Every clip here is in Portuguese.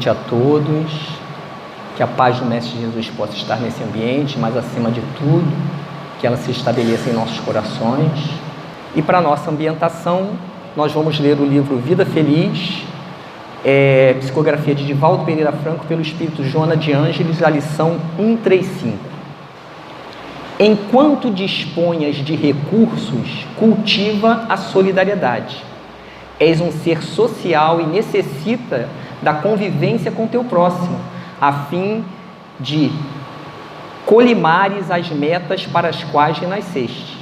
noite a todos, que a paz do Mestre Jesus possa estar nesse ambiente, mas acima de tudo, que ela se estabeleça em nossos corações. E para a nossa ambientação, nós vamos ler o livro Vida Feliz, psicografia de Divaldo Pereira Franco, pelo Espírito Joana de Ângeles, a lição 135. Enquanto disponhas de recursos, cultiva a solidariedade. És um ser social e necessita da convivência com teu próximo, a fim de colimares as metas para as quais renasceste.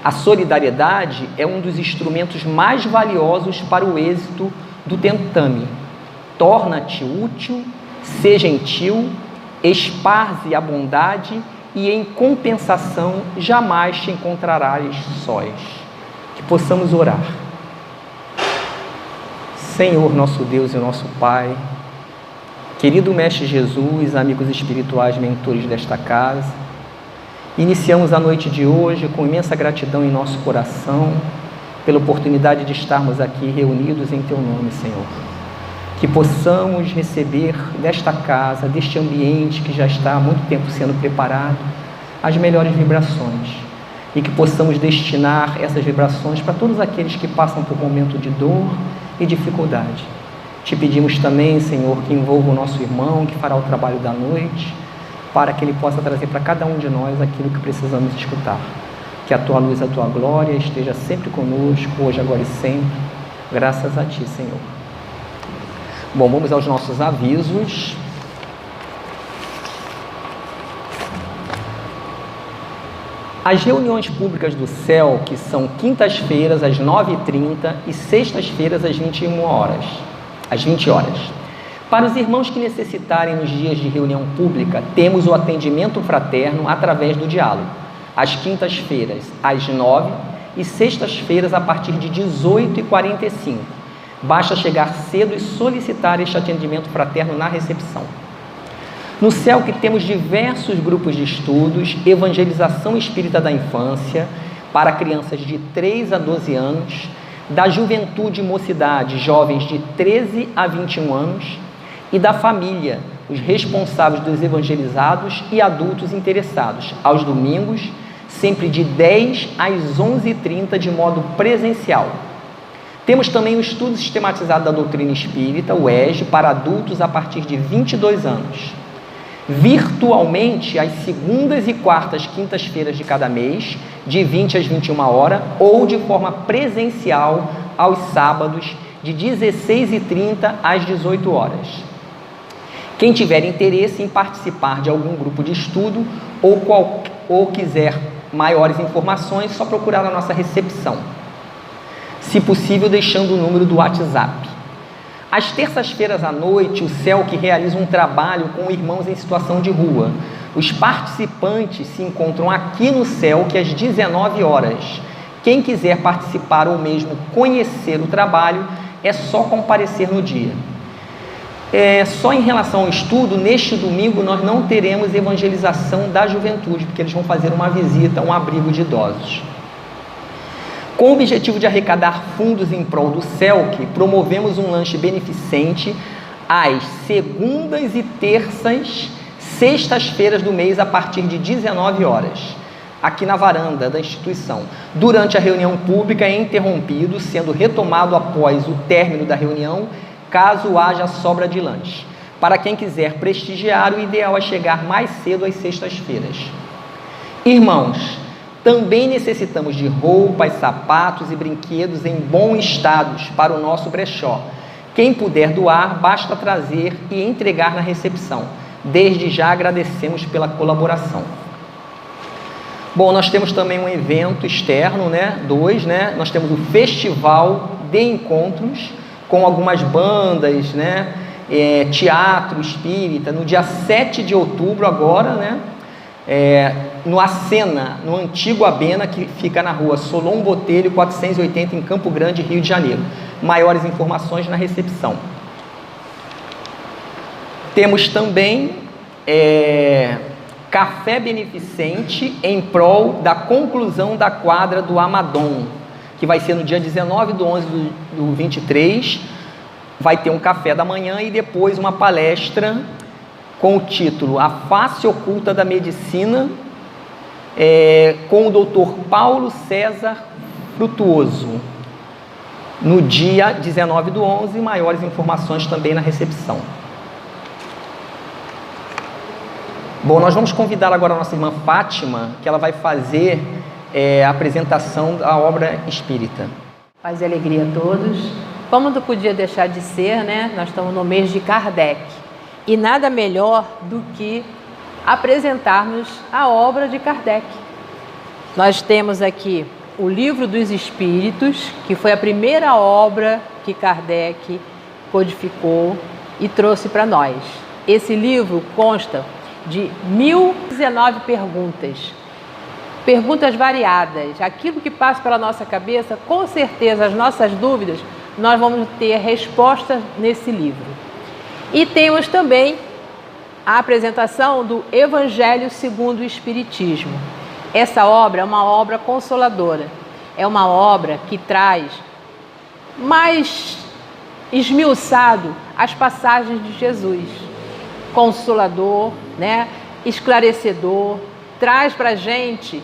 A solidariedade é um dos instrumentos mais valiosos para o êxito do tentame. Torna-te útil, sê gentil, esparze a bondade e em compensação jamais te encontrarás sós. Que possamos orar. Senhor, nosso Deus e nosso Pai, querido Mestre Jesus, amigos espirituais, mentores desta casa, iniciamos a noite de hoje com imensa gratidão em nosso coração pela oportunidade de estarmos aqui reunidos em Teu nome, Senhor. Que possamos receber desta casa, deste ambiente que já está há muito tempo sendo preparado, as melhores vibrações e que possamos destinar essas vibrações para todos aqueles que passam por momento de dor e dificuldade. Te pedimos também, Senhor, que envolva o nosso irmão que fará o trabalho da noite, para que ele possa trazer para cada um de nós aquilo que precisamos escutar. Que a Tua luz, a Tua glória esteja sempre conosco, hoje, agora e sempre. Graças a Ti, Senhor. Bom, vamos aos nossos avisos. As reuniões públicas do CEL, que são quintas-feiras às 9h30 e sextas-feiras às 20 horas. Para os irmãos que necessitarem nos dias de reunião pública, temos o atendimento fraterno através do diálogo, às quintas-feiras às 9h e sextas-feiras a partir de 18h45. Basta chegar cedo e solicitar este atendimento fraterno na recepção. No CEL que temos diversos grupos de estudos, evangelização espírita da infância, para crianças de 3 a 12 anos, da juventude e mocidade, jovens de 13 a 21 anos, e da família, os responsáveis dos evangelizados e adultos interessados, aos domingos, sempre de 10 às 11h30, de modo presencial. Temos também o estudo sistematizado da doutrina espírita, o ESG, para adultos a partir de 22 anos. Virtualmente, às segundas e quartas, quintas-feiras de cada mês, de 20 às 21 horas, ou de forma presencial aos sábados, de 16h30 às 18 horas. Quem tiver interesse em participar de algum grupo de estudo ou quiser maiores informações, só procurar na nossa recepção. Se possível, deixando o número do WhatsApp. Às terças-feiras à noite, o CEL que realiza um trabalho com irmãos em situação de rua. Os participantes se encontram aqui no CEL, que às 19 horas. Quem quiser participar ou mesmo conhecer o trabalho, é só comparecer no dia. Só em relação ao estudo, neste domingo nós não teremos evangelização da juventude, porque eles vão fazer uma visita a um abrigo de idosos. Com o objetivo de arrecadar fundos em prol do CELC, promovemos um lanche beneficente às segundas e terças, sextas-feiras do mês, a partir de 19 horas, aqui na varanda da instituição. Durante a reunião pública é interrompido, sendo retomado após o término da reunião, caso haja sobra de lanche. Para quem quiser prestigiar, o ideal é chegar mais cedo às sextas-feiras. Irmãos, também necessitamos de roupas, sapatos e brinquedos em bom estado para o nosso brechó. Quem puder doar, basta trazer e entregar na recepção. Desde já agradecemos pela colaboração. Bom, nós temos também um evento externo, nós temos o Festival de Encontros, com algumas bandas, teatro espírita, no dia 7 de outubro agora, no Acena, no antigo Abena, que fica na rua Solon Botelho 480, em Campo Grande, Rio de Janeiro. Maiores informações na recepção. Temos também café beneficente em prol da conclusão da quadra do Amadon, que vai ser no dia 19/11/23, vai ter um café da manhã e depois uma palestra com o título A Face Oculta da Medicina, com o Dr. Paulo César Frutuoso, no dia 19/11, maiores informações também na recepção. Bom, nós vamos convidar agora a nossa irmã Fátima, que ela vai fazer a apresentação da obra espírita. Paz e alegria a todos. Como não podia deixar de ser, né? Nós estamos no mês de Kardec. E nada melhor do que apresentarmos a obra de Kardec. Nós temos aqui o Livro dos Espíritos, que foi a primeira obra que Kardec codificou e trouxe para nós. Esse livro consta de 1019 perguntas. Perguntas variadas. Aquilo que passa pela nossa cabeça, com certeza, as nossas dúvidas, nós vamos ter respostas nesse livro. E temos também a apresentação do Evangelho segundo o Espiritismo. Essa obra é uma obra consoladora. É uma obra que traz mais esmiuçado as passagens de Jesus. Consolador, né? Esclarecedor, traz para a gente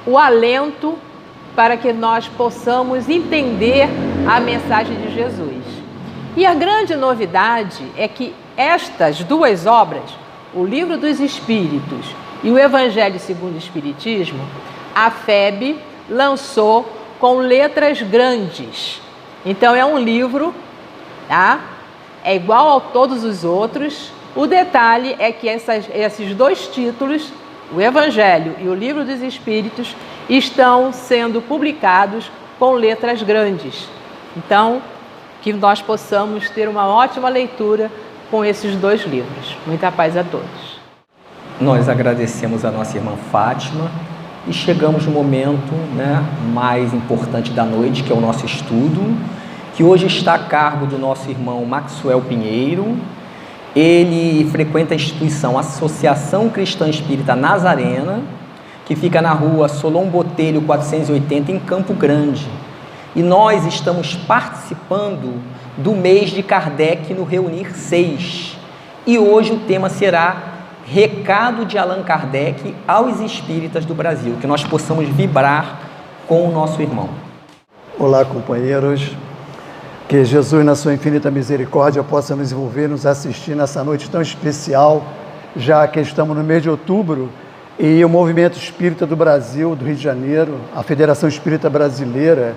o alento para que nós possamos entender a mensagem de Jesus. E a grande novidade é que estas duas obras, o Livro dos Espíritos e o Evangelho segundo o Espiritismo, a FEB lançou com letras grandes. Então é um livro, tá? É igual a todos os outros. O detalhe é que esses dois títulos, o Evangelho e o Livro dos Espíritos, estão sendo publicados com letras grandes. Então, que nós possamos ter uma ótima leitura com esses dois livros. Muita paz a todos. Nós agradecemos a nossa irmã Fátima e chegamos no momento, né, mais importante da noite, que é o nosso estudo, que hoje está a cargo do nosso irmão Maxwell Pinheiro. Ele frequenta a instituição Associação Cristã Espírita Nazarena, que fica na rua Solon Botelho 480, em Campo Grande. E nós estamos participando do mês de Kardec no Reunir 6. E hoje o tema será Recado de Allan Kardec aos Espíritas do Brasil, que nós possamos vibrar com o nosso irmão. Olá, companheiros. Que Jesus, na sua infinita misericórdia, possa nos envolver, nos assistir nessa noite tão especial, já que estamos no mês de outubro, e o Movimento Espírita do Brasil, do Rio de Janeiro, a Federação Espírita Brasileira,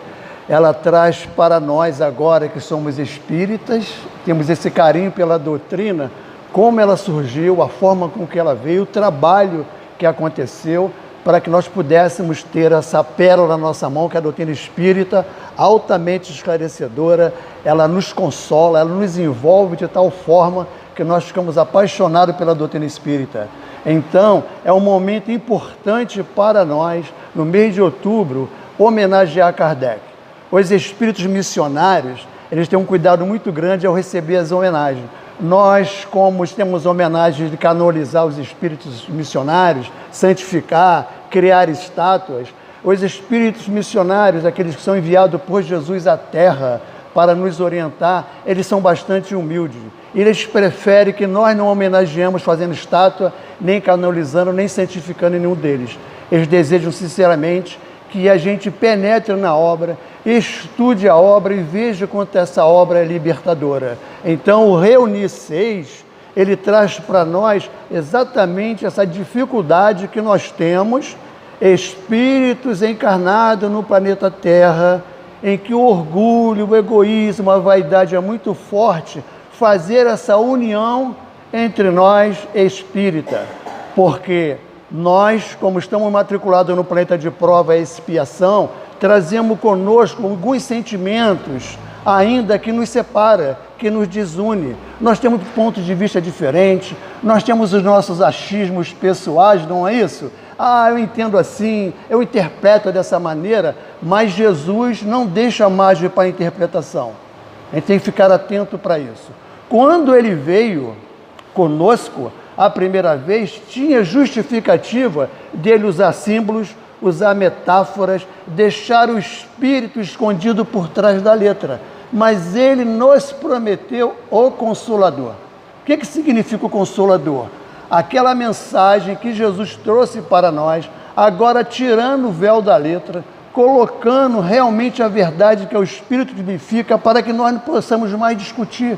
ela traz para nós agora que somos espíritas, temos esse carinho pela doutrina, como ela surgiu, a forma com que ela veio, o trabalho que aconteceu, para que nós pudéssemos ter essa pérola na nossa mão, que é a doutrina espírita, altamente esclarecedora. Ela nos consola, ela nos envolve de tal forma que nós ficamos apaixonados pela doutrina espírita. Então, é um momento importante para nós, no mês de outubro, homenagear Kardec. Os espíritos missionários, eles têm um cuidado muito grande ao receber as homenagens. Nós, como temos homenagens de canonizar os espíritos missionários, santificar, criar estátuas, os espíritos missionários, aqueles que são enviados por Jesus à Terra para nos orientar, eles são bastante humildes. Eles preferem que nós não homenageemos fazendo estátua, nem canonizando, nem santificando nenhum deles. Eles desejam sinceramente que a gente penetre na obra, estude a obra e veja quanto essa obra é libertadora. Então, o Reunir 6, ele traz para nós exatamente essa dificuldade que nós temos, espíritos encarnados no planeta Terra, em que o orgulho, o egoísmo, a vaidade é muito forte, fazer essa união entre nós espírita, porque nós, como estamos matriculados no planeta de prova e expiação, trazemos conosco alguns sentimentos ainda que nos separa, que nos desune. Nós temos pontos de vista diferentes, nós temos os nossos achismos pessoais, não é isso? Ah, eu entendo assim, eu interpreto dessa maneira, mas Jesus não deixa margem para a interpretação. A gente tem que ficar atento para isso. Quando ele veio conosco, a primeira vez, tinha justificativa dele usar símbolos, usar metáforas, deixar o espírito escondido por trás da letra. mas Ele nos prometeu o Consolador. O que significa o Consolador? Aquela mensagem que Jesus trouxe para nós, agora tirando o véu da letra, colocando realmente a verdade que é o Espírito vivifica, para que nós não possamos mais discutir.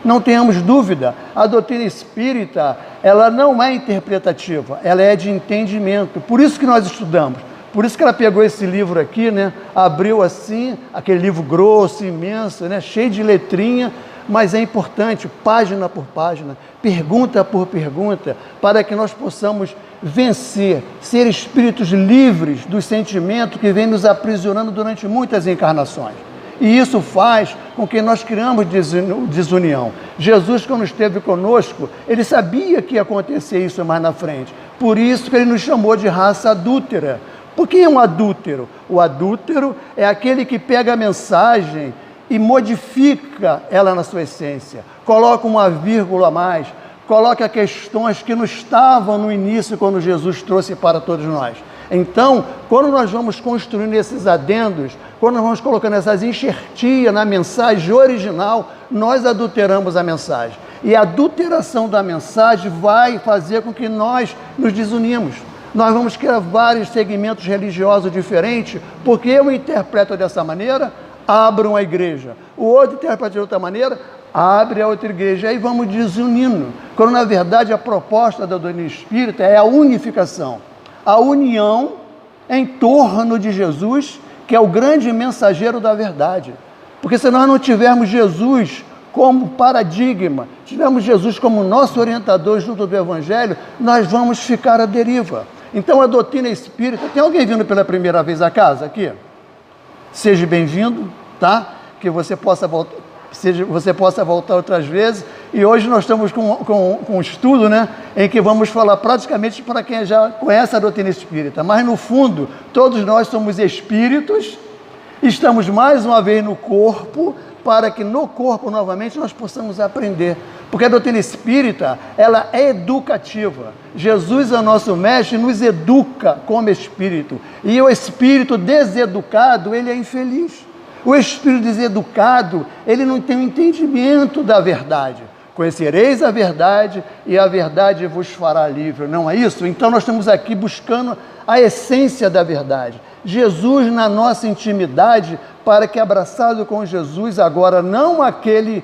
Não tenhamos dúvida, a doutrina espírita, ela não é interpretativa, ela é de entendimento. Por isso que nós estudamos. Por isso que ela pegou esse livro aqui, né? Abriu assim, aquele livro grosso, imenso, né? Cheio de letrinha, mas é importante, página por página, pergunta por pergunta, para que nós possamos vencer, ser espíritos livres do sentimento que vem nos aprisionando durante muitas encarnações. E isso faz com que nós criamos desunião. Jesus, quando esteve conosco, ele sabia que ia acontecer isso mais na frente. Por isso que ele nos chamou de raça adúltera. Por que é um adúltero? O adúltero é aquele que pega a mensagem e modifica ela na sua essência. Coloca uma vírgula a mais, coloca questões que não estavam no início quando Jesus trouxe para todos nós. Então, quando nós vamos construindo esses adendos, quando nós vamos colocando essas enxertias na mensagem original, nós adulteramos a mensagem. E a adulteração da mensagem vai fazer com que nós nos desunimos. Nós vamos criar vários segmentos religiosos diferentes, porque eu interpreto dessa maneira, abro a igreja. O outro interpreta de outra maneira, abre a outra igreja. Aí vamos desunindo. Quando, na verdade, a proposta da doutrina espírita é a unificação. A união em torno de Jesus, que é o grande mensageiro da verdade. Porque se nós não tivermos Jesus como paradigma, tivermos Jesus como nosso orientador junto do Evangelho, nós vamos ficar à deriva. Então a doutrina espírita, tem alguém vindo pela primeira vez à casa aqui? Seja bem-vindo, tá? Que você possa voltar outras vezes. E hoje nós estamos com um estudo, né, em que vamos falar praticamente para quem já conhece a doutrina espírita. Mas no fundo, todos nós somos espíritos, estamos mais uma vez no corpo, para que no corpo novamente nós possamos aprender. Porque a doutrina espírita, ela é educativa. Jesus é o nosso mestre, nos educa como espírito. E o espírito deseducado, ele é infeliz. O espírito deseducado, ele não tem o entendimento da verdade. Conhecereis a verdade e a verdade vos fará livre, não é isso? Então nós estamos aqui buscando a essência da verdade. Jesus na nossa intimidade, para que abraçado com Jesus, agora não aquele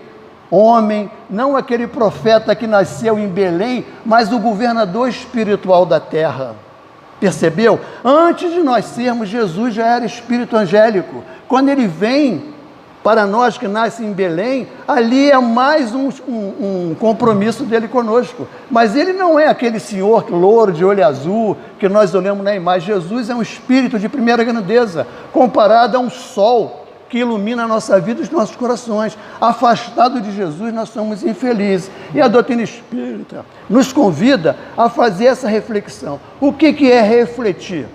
homem, não aquele profeta que nasceu em Belém, mas o governador espiritual da terra. Percebeu? Antes de nós sermos, Jesus já era espírito angélico. Quando ele vem para nós que nasce em Belém, ali é mais um compromisso dele conosco. Mas ele não é aquele senhor louro de olho azul que nós olhamos na imagem. Jesus é um espírito de primeira grandeza, comparado a um sol que ilumina a nossa vida e os nossos corações. Afastado de Jesus, nós somos infelizes. E a doutrina espírita nos convida a fazer essa reflexão. O que é refletir?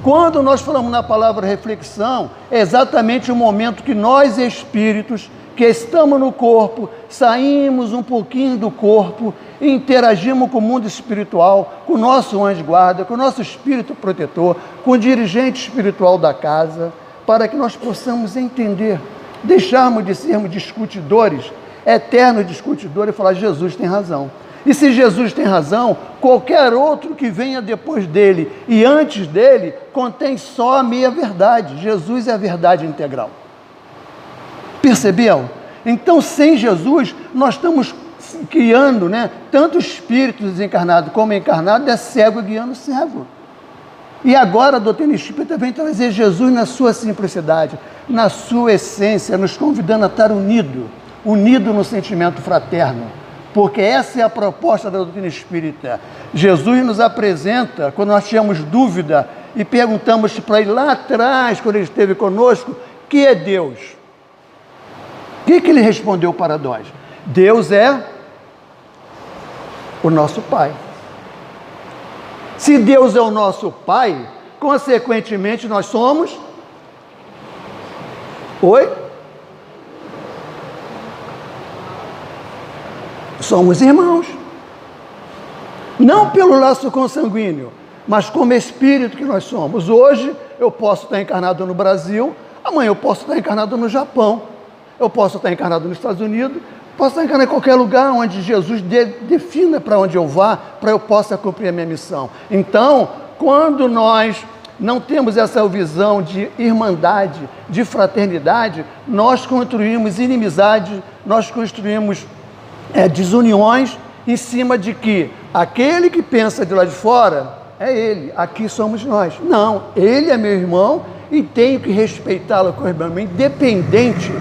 Quando nós falamos na palavra reflexão, é exatamente o momento que nós, espíritos, que estamos no corpo, saímos um pouquinho do corpo e interagimos com o mundo espiritual, com o nosso anjo guarda, com o nosso espírito protetor, com o dirigente espiritual da casa, para que nós possamos entender, deixarmos de sermos discutidores, eternos discutidores, e falar: Jesus tem razão. E se Jesus tem razão, qualquer outro que venha depois dele e antes dele, contém só a meia verdade. Jesus é a verdade integral. Percebeu? Então, sem Jesus, nós estamos criando, né, tanto espíritos desencarnados como encarnados, é cego guiando cego. E agora a doutrina espírita vem trazer Jesus na sua simplicidade, na sua essência, nos convidando a estar unido no sentimento fraterno. Porque essa é a proposta da doutrina espírita. Jesus nos apresenta, quando nós tínhamos dúvida e perguntamos para ele lá atrás, quando ele esteve conosco, que é Deus? O que ele respondeu para nós? Deus é o nosso Pai. Se Deus é o nosso Pai, consequentemente nós somos... Oi? Somos irmãos. Não pelo laço consanguíneo, mas como espírito que nós somos. Hoje eu posso estar encarnado no Brasil, amanhã eu posso estar encarnado no Japão. Eu posso estar encarnado nos Estados Unidos, posso estar encarnado em qualquer lugar onde Jesus defina para onde eu vá, para eu possa cumprir a minha missão. Então, quando nós não temos essa visão de irmandade, de fraternidade, nós construímos inimizade, nós construímos desuniões em cima de que aquele que pensa de lá de fora é ele, aqui somos nós. Não, ele é meu irmão e tenho que respeitá-lo como irmão, independente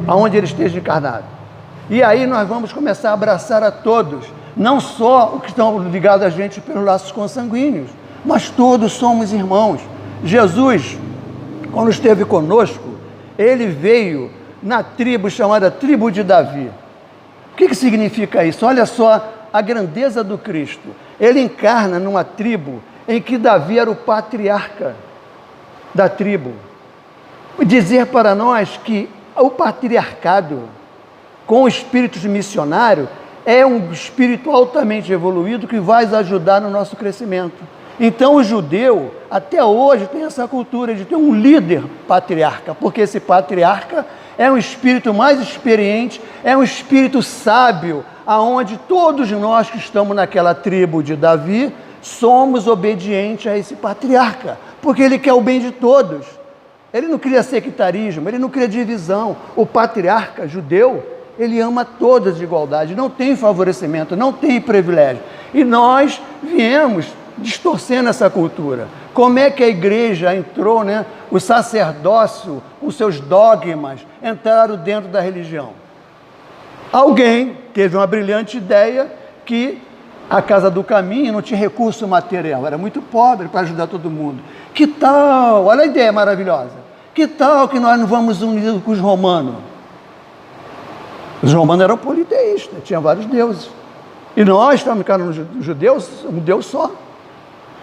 aonde ele esteja encarnado. E aí nós vamos começar a abraçar a todos, não só os que estão ligados a gente pelos laços consanguíneos, mas todos somos irmãos. Jesus, quando esteve conosco, ele veio na tribo chamada tribo de Davi. O que significa isso? Olha só a grandeza do Cristo. Ele encarna numa tribo em que Davi era o patriarca da tribo. Dizer para nós que o patriarcado, com o espírito missionário, é um espírito altamente evoluído que vai ajudar no nosso crescimento. Então o judeu, até hoje, tem essa cultura de ter um líder patriarca, porque esse patriarca é um espírito mais experiente, é um espírito sábio, aonde todos nós que estamos naquela tribo de Davi, somos obedientes a esse patriarca, porque ele quer o bem de todos. Ele não cria sectarismo, ele não cria divisão. O patriarca judeu, ele ama todas de igualdade, não tem favorecimento, não tem privilégio. E nós viemos distorcendo essa cultura. Como é que a igreja entrou, né? O sacerdócio, os seus dogmas, entraram dentro da religião. Alguém teve uma brilhante ideia que a Casa do Caminho não tinha recurso material, era muito pobre para ajudar todo mundo. Que tal, olha a ideia maravilhosa, que tal que nós não vamos unir com os romanos? Os romanos eram politeístas, tinham vários deuses. E nós estamos nos judeus, um Deus só.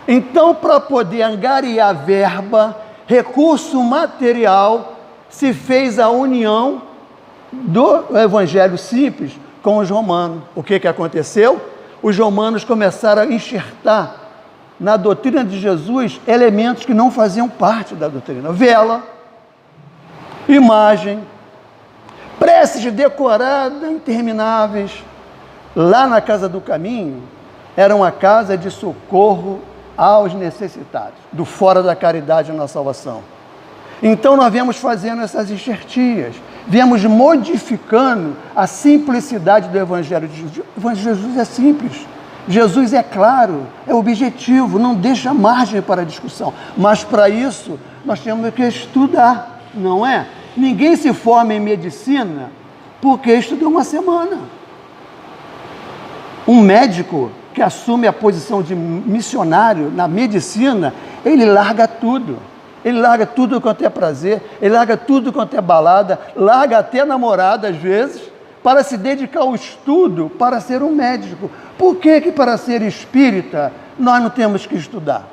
Então, para poder angariar verba, recurso material, se fez a união do evangelho simples com os romanos. O que aconteceu? Os romanos começaram a enxertar na doutrina de Jesus elementos que não faziam parte da doutrina. Vela, imagem, preces decoradas, intermináveis. Lá na Casa do Caminho, era uma casa de socorro aos necessitados, do fora da caridade na salvação. Então nós viemos fazendo essas enxertias, viemos modificando a simplicidade do Evangelho de Jesus. O Evangelho de Jesus é simples, Jesus é claro, é objetivo, não deixa margem para discussão. Mas para isso nós temos que estudar, não é? Ninguém se forma em medicina porque estudou uma semana. Um médico que assume a posição de missionário na medicina, ele larga tudo. Ele larga tudo quanto é prazer, ele larga tudo quanto é balada, larga até a namorada às vezes, para se dedicar ao estudo, para ser um médico. Por que para ser espírita nós não temos que estudar?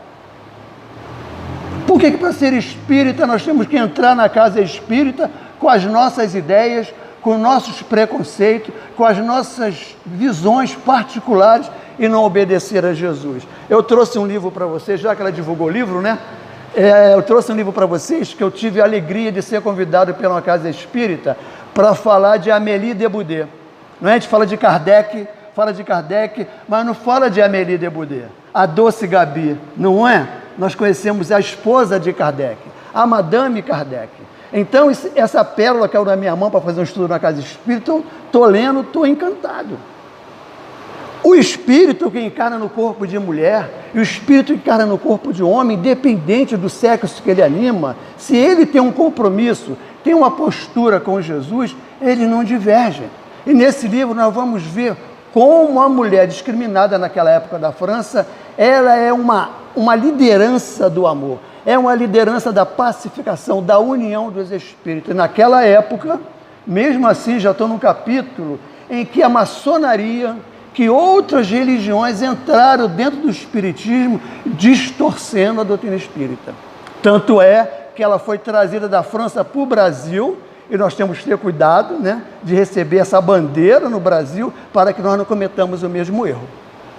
Por que para ser espírita nós temos que entrar na casa espírita com as nossas ideias, com nossos preconceitos, com as nossas visões particulares e não obedecer a Jesus? Eu trouxe um livro para vocês, já que ela divulgou o livro, né? Eu trouxe um livro para vocês que eu tive a alegria de ser convidado pela uma casa espírita para falar de Amélie de Boudet. Não é? A gente fala de Kardec, mas não fala de Amélie de Boudet. A Doce Gabi, não é? Nós conhecemos a esposa de Kardec, a Madame Kardec. Então, essa pérola que é na minha mão para fazer um estudo na casa espírita, estou lendo, estou encantado. O espírito que encarna no corpo de mulher e o espírito que encarna no corpo de homem, independente do sexo que ele anima, se ele tem um compromisso, tem uma postura com Jesus, ele não diverge. E nesse livro nós vamos ver como a mulher discriminada naquela época da França, ela é uma liderança do amor, é uma liderança da pacificação, da união dos espíritos. E naquela época, mesmo assim, já estou num capítulo em que a maçonaria, que outras religiões entraram dentro do espiritismo, distorcendo a doutrina espírita. Tanto é que ela foi trazida da França para o Brasil, e nós temos que ter cuidado, né, de receber essa bandeira no Brasil, para que nós não cometamos o mesmo erro.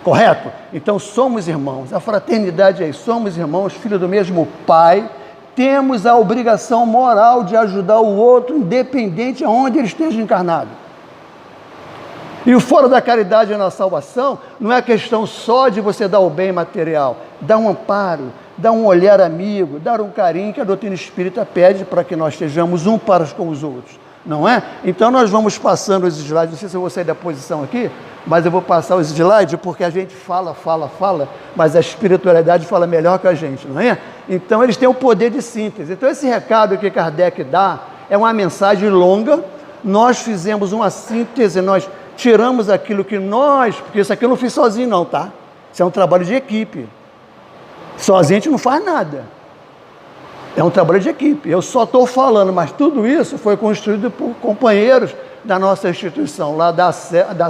Correto? Então somos irmãos, a fraternidade é isso, somos irmãos, filhos do mesmo Pai, temos a obrigação moral de ajudar o outro, independente aonde ele esteja encarnado. E o fora da caridade na salvação não é questão só de você dar o bem material, dar um amparo, dar um olhar amigo, dar um carinho que a doutrina espírita pede para que nós estejamos um para com os outros, não é? Então nós vamos passando os slides, não sei se eu vou sair da posição aqui, mas eu vou passar os slides porque a gente fala, mas a espiritualidade fala melhor que a gente, não é? Então eles têm o poder de síntese. Então esse recado que Kardec dá é uma mensagem longa, nós fizemos uma síntese, nós tiramos aquilo que nós, porque isso aqui eu não fiz sozinho não, tá? Isso é um trabalho de equipe. Sozinho a gente não faz nada. É um trabalho de equipe. Eu só estou falando, mas tudo isso foi construído por companheiros da nossa instituição, lá da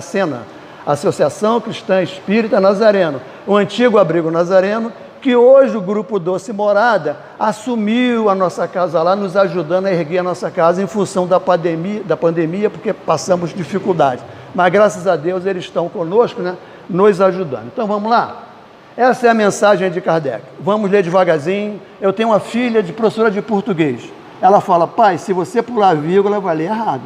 SENA, Associação Cristã Espírita Nazareno, o antigo Abrigo Nazareno, que hoje o Grupo Doce Morada assumiu a nossa casa lá, nos ajudando a erguer a nossa casa em função da pandemia, porque passamos dificuldade. Mas graças a Deus eles estão conosco, né, nos ajudando. Então vamos lá? Essa é a mensagem de Kardec. Vamos ler devagarzinho. Eu tenho uma filha de professora de português. Ela fala, pai, se você pular vírgula, vai ler errado.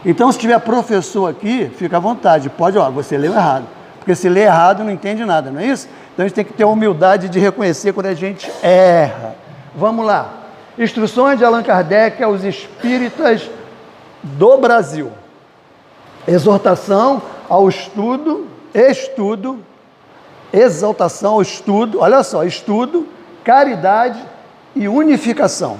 Então, se tiver professor aqui, fica à vontade. Pode, você leu errado. Porque se lê errado, não entende nada, não é isso? Então, a gente tem que ter a humildade de reconhecer quando a gente erra. Vamos lá. Instruções de Allan Kardec aos espíritas do Brasil. Exortação ao estudo, exaltação ao estudo, olha só, estudo, caridade e unificação.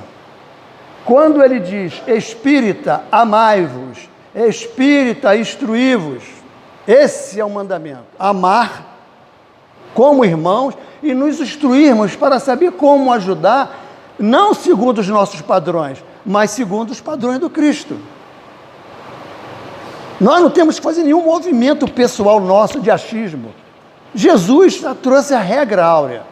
Quando ele diz, espírita, amai-vos, espírita, instruí-vos, esse é o mandamento, amar como irmãos e nos instruirmos para saber como ajudar, não segundo os nossos padrões, mas segundo os padrões do Cristo. Nós não temos que fazer nenhum movimento pessoal nosso de achismo. Jesus já trouxe a regra áurea,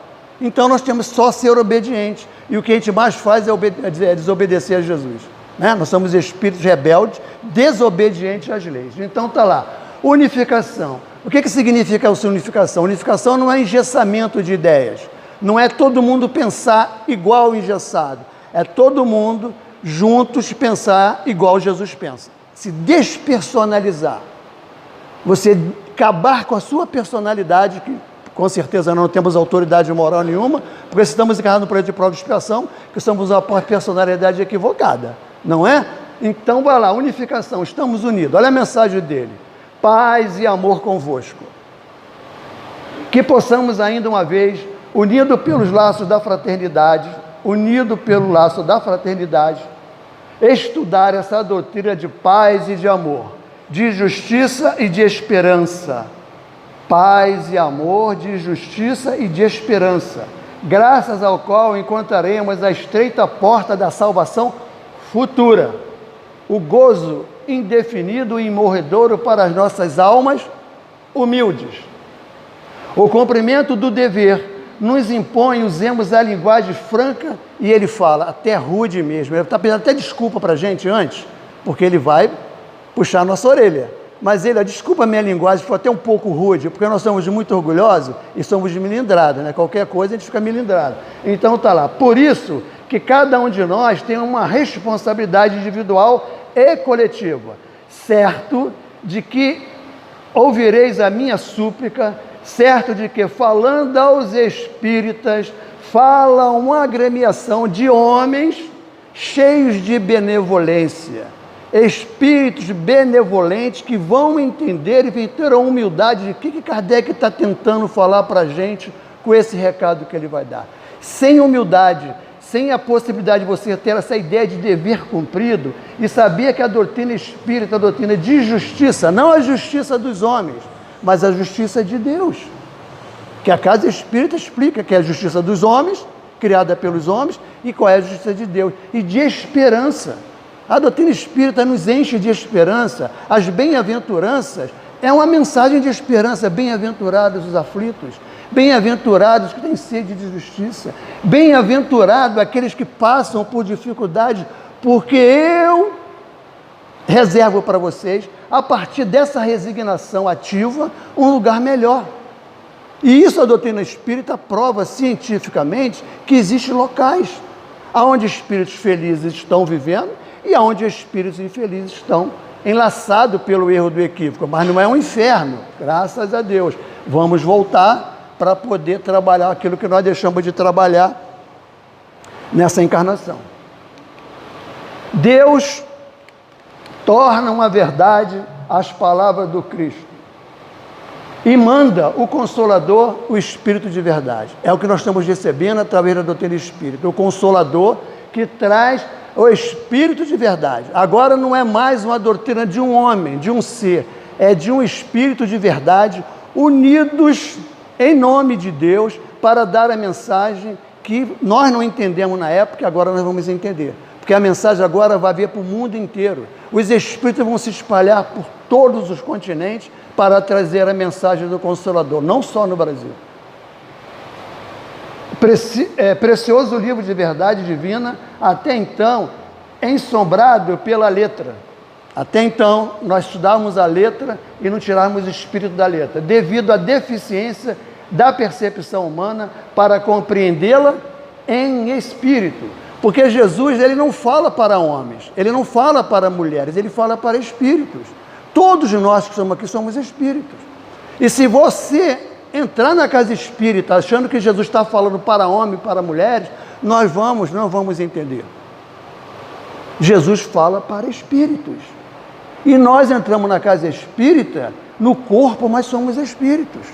então nós temos só ser obedientes, e o que a gente mais faz é desobedecer a Jesus, né? Nós somos espíritos rebeldes, desobedientes às leis. Então está lá, unificação. O que significa essa unificação? Unificação não é engessamento de ideias, não é todo mundo pensar igual engessado, é todo mundo juntos pensar igual Jesus pensa, se despersonalizar, você acabar com a sua personalidade, que com certeza não temos autoridade moral nenhuma, porque estamos encarnados no projeto de prova de expiação, que somos uma personalidade equivocada, não é? Então vai lá, unificação, estamos unidos. Olha a mensagem dele: paz e amor convosco. Que possamos ainda uma vez, unido pelos laços da fraternidade, estudar essa doutrina de paz e de amor, de justiça e de esperança. Paz e amor, de justiça e de esperança, graças ao qual encontraremos a estreita porta da salvação futura, o gozo indefinido e imorredouro para as nossas almas humildes. O cumprimento do dever nos impõe, usemos a linguagem franca, e ele fala, até rude mesmo, ele está pedindo até desculpa para a gente antes, porque ele vai puxar a nossa orelha. Mas ele, desculpa a minha linguagem, foi até um pouco rude, porque nós somos muito orgulhosos e somos milindrados, né? Qualquer coisa a gente fica milindrado. Então está lá. Por isso que cada um de nós tem uma responsabilidade individual e coletiva, certo de que ouvireis a minha súplica, certo de que, falando aos espíritas, fala uma agremiação de homens cheios de benevolência, espíritos benevolentes que vão entender e ter a humildade de que Kardec está tentando falar para a gente com esse recado que ele vai dar. Sem humildade, sem a possibilidade de você ter essa ideia de dever cumprido e saber que a doutrina espírita é a doutrina de justiça, não a justiça dos homens, mas a justiça de Deus. Que a casa espírita explica que é a justiça dos homens, criada pelos homens, e qual é a justiça de Deus, e de esperança. A doutrina espírita nos enche de esperança. As bem-aventuranças é uma mensagem de esperança. Bem-aventurados os aflitos, bem-aventurados que têm sede de justiça, bem-aventurados aqueles que passam por dificuldade, porque eu reservo para vocês, a partir dessa resignação ativa, um lugar melhor. E isso a doutrina espírita prova cientificamente que existem locais aonde espíritos felizes estão vivendo e aonde espíritos infelizes estão enlaçados pelo erro do equívoco. Mas não é um inferno, graças a Deus. Vamos voltar para poder trabalhar aquilo que nós deixamos de trabalhar nessa encarnação. Deus torna uma verdade as palavras do Cristo e manda o Consolador, o Espírito de verdade. É o que nós estamos recebendo através da doutrina espírita, o Consolador que traz o Espírito de verdade. Agora não é mais uma doutrina de um homem, de um ser, é de um Espírito de verdade, unidos em nome de Deus para dar a mensagem que nós não entendemos na época e agora nós vamos entender. Porque a mensagem agora vai vir para o mundo inteiro. Os Espíritos vão se espalhar por todos os continentes para trazer a mensagem do Consolador, não só no Brasil. Precioso livro de verdade divina, até então, ensombrado pela letra. Até então, nós estudávamos a letra e não tirávamos o espírito da letra, devido à deficiência da percepção humana para compreendê-la em espírito. Porque Jesus, ele não fala para homens, ele não fala para mulheres, ele fala para espíritos. Todos nós que estamos aqui somos espíritos. E se você entrar na casa espírita achando que Jesus está falando para homens, para mulheres, não vamos entender. Jesus fala para espíritos. E nós entramos na casa espírita, no corpo, mas somos espíritos.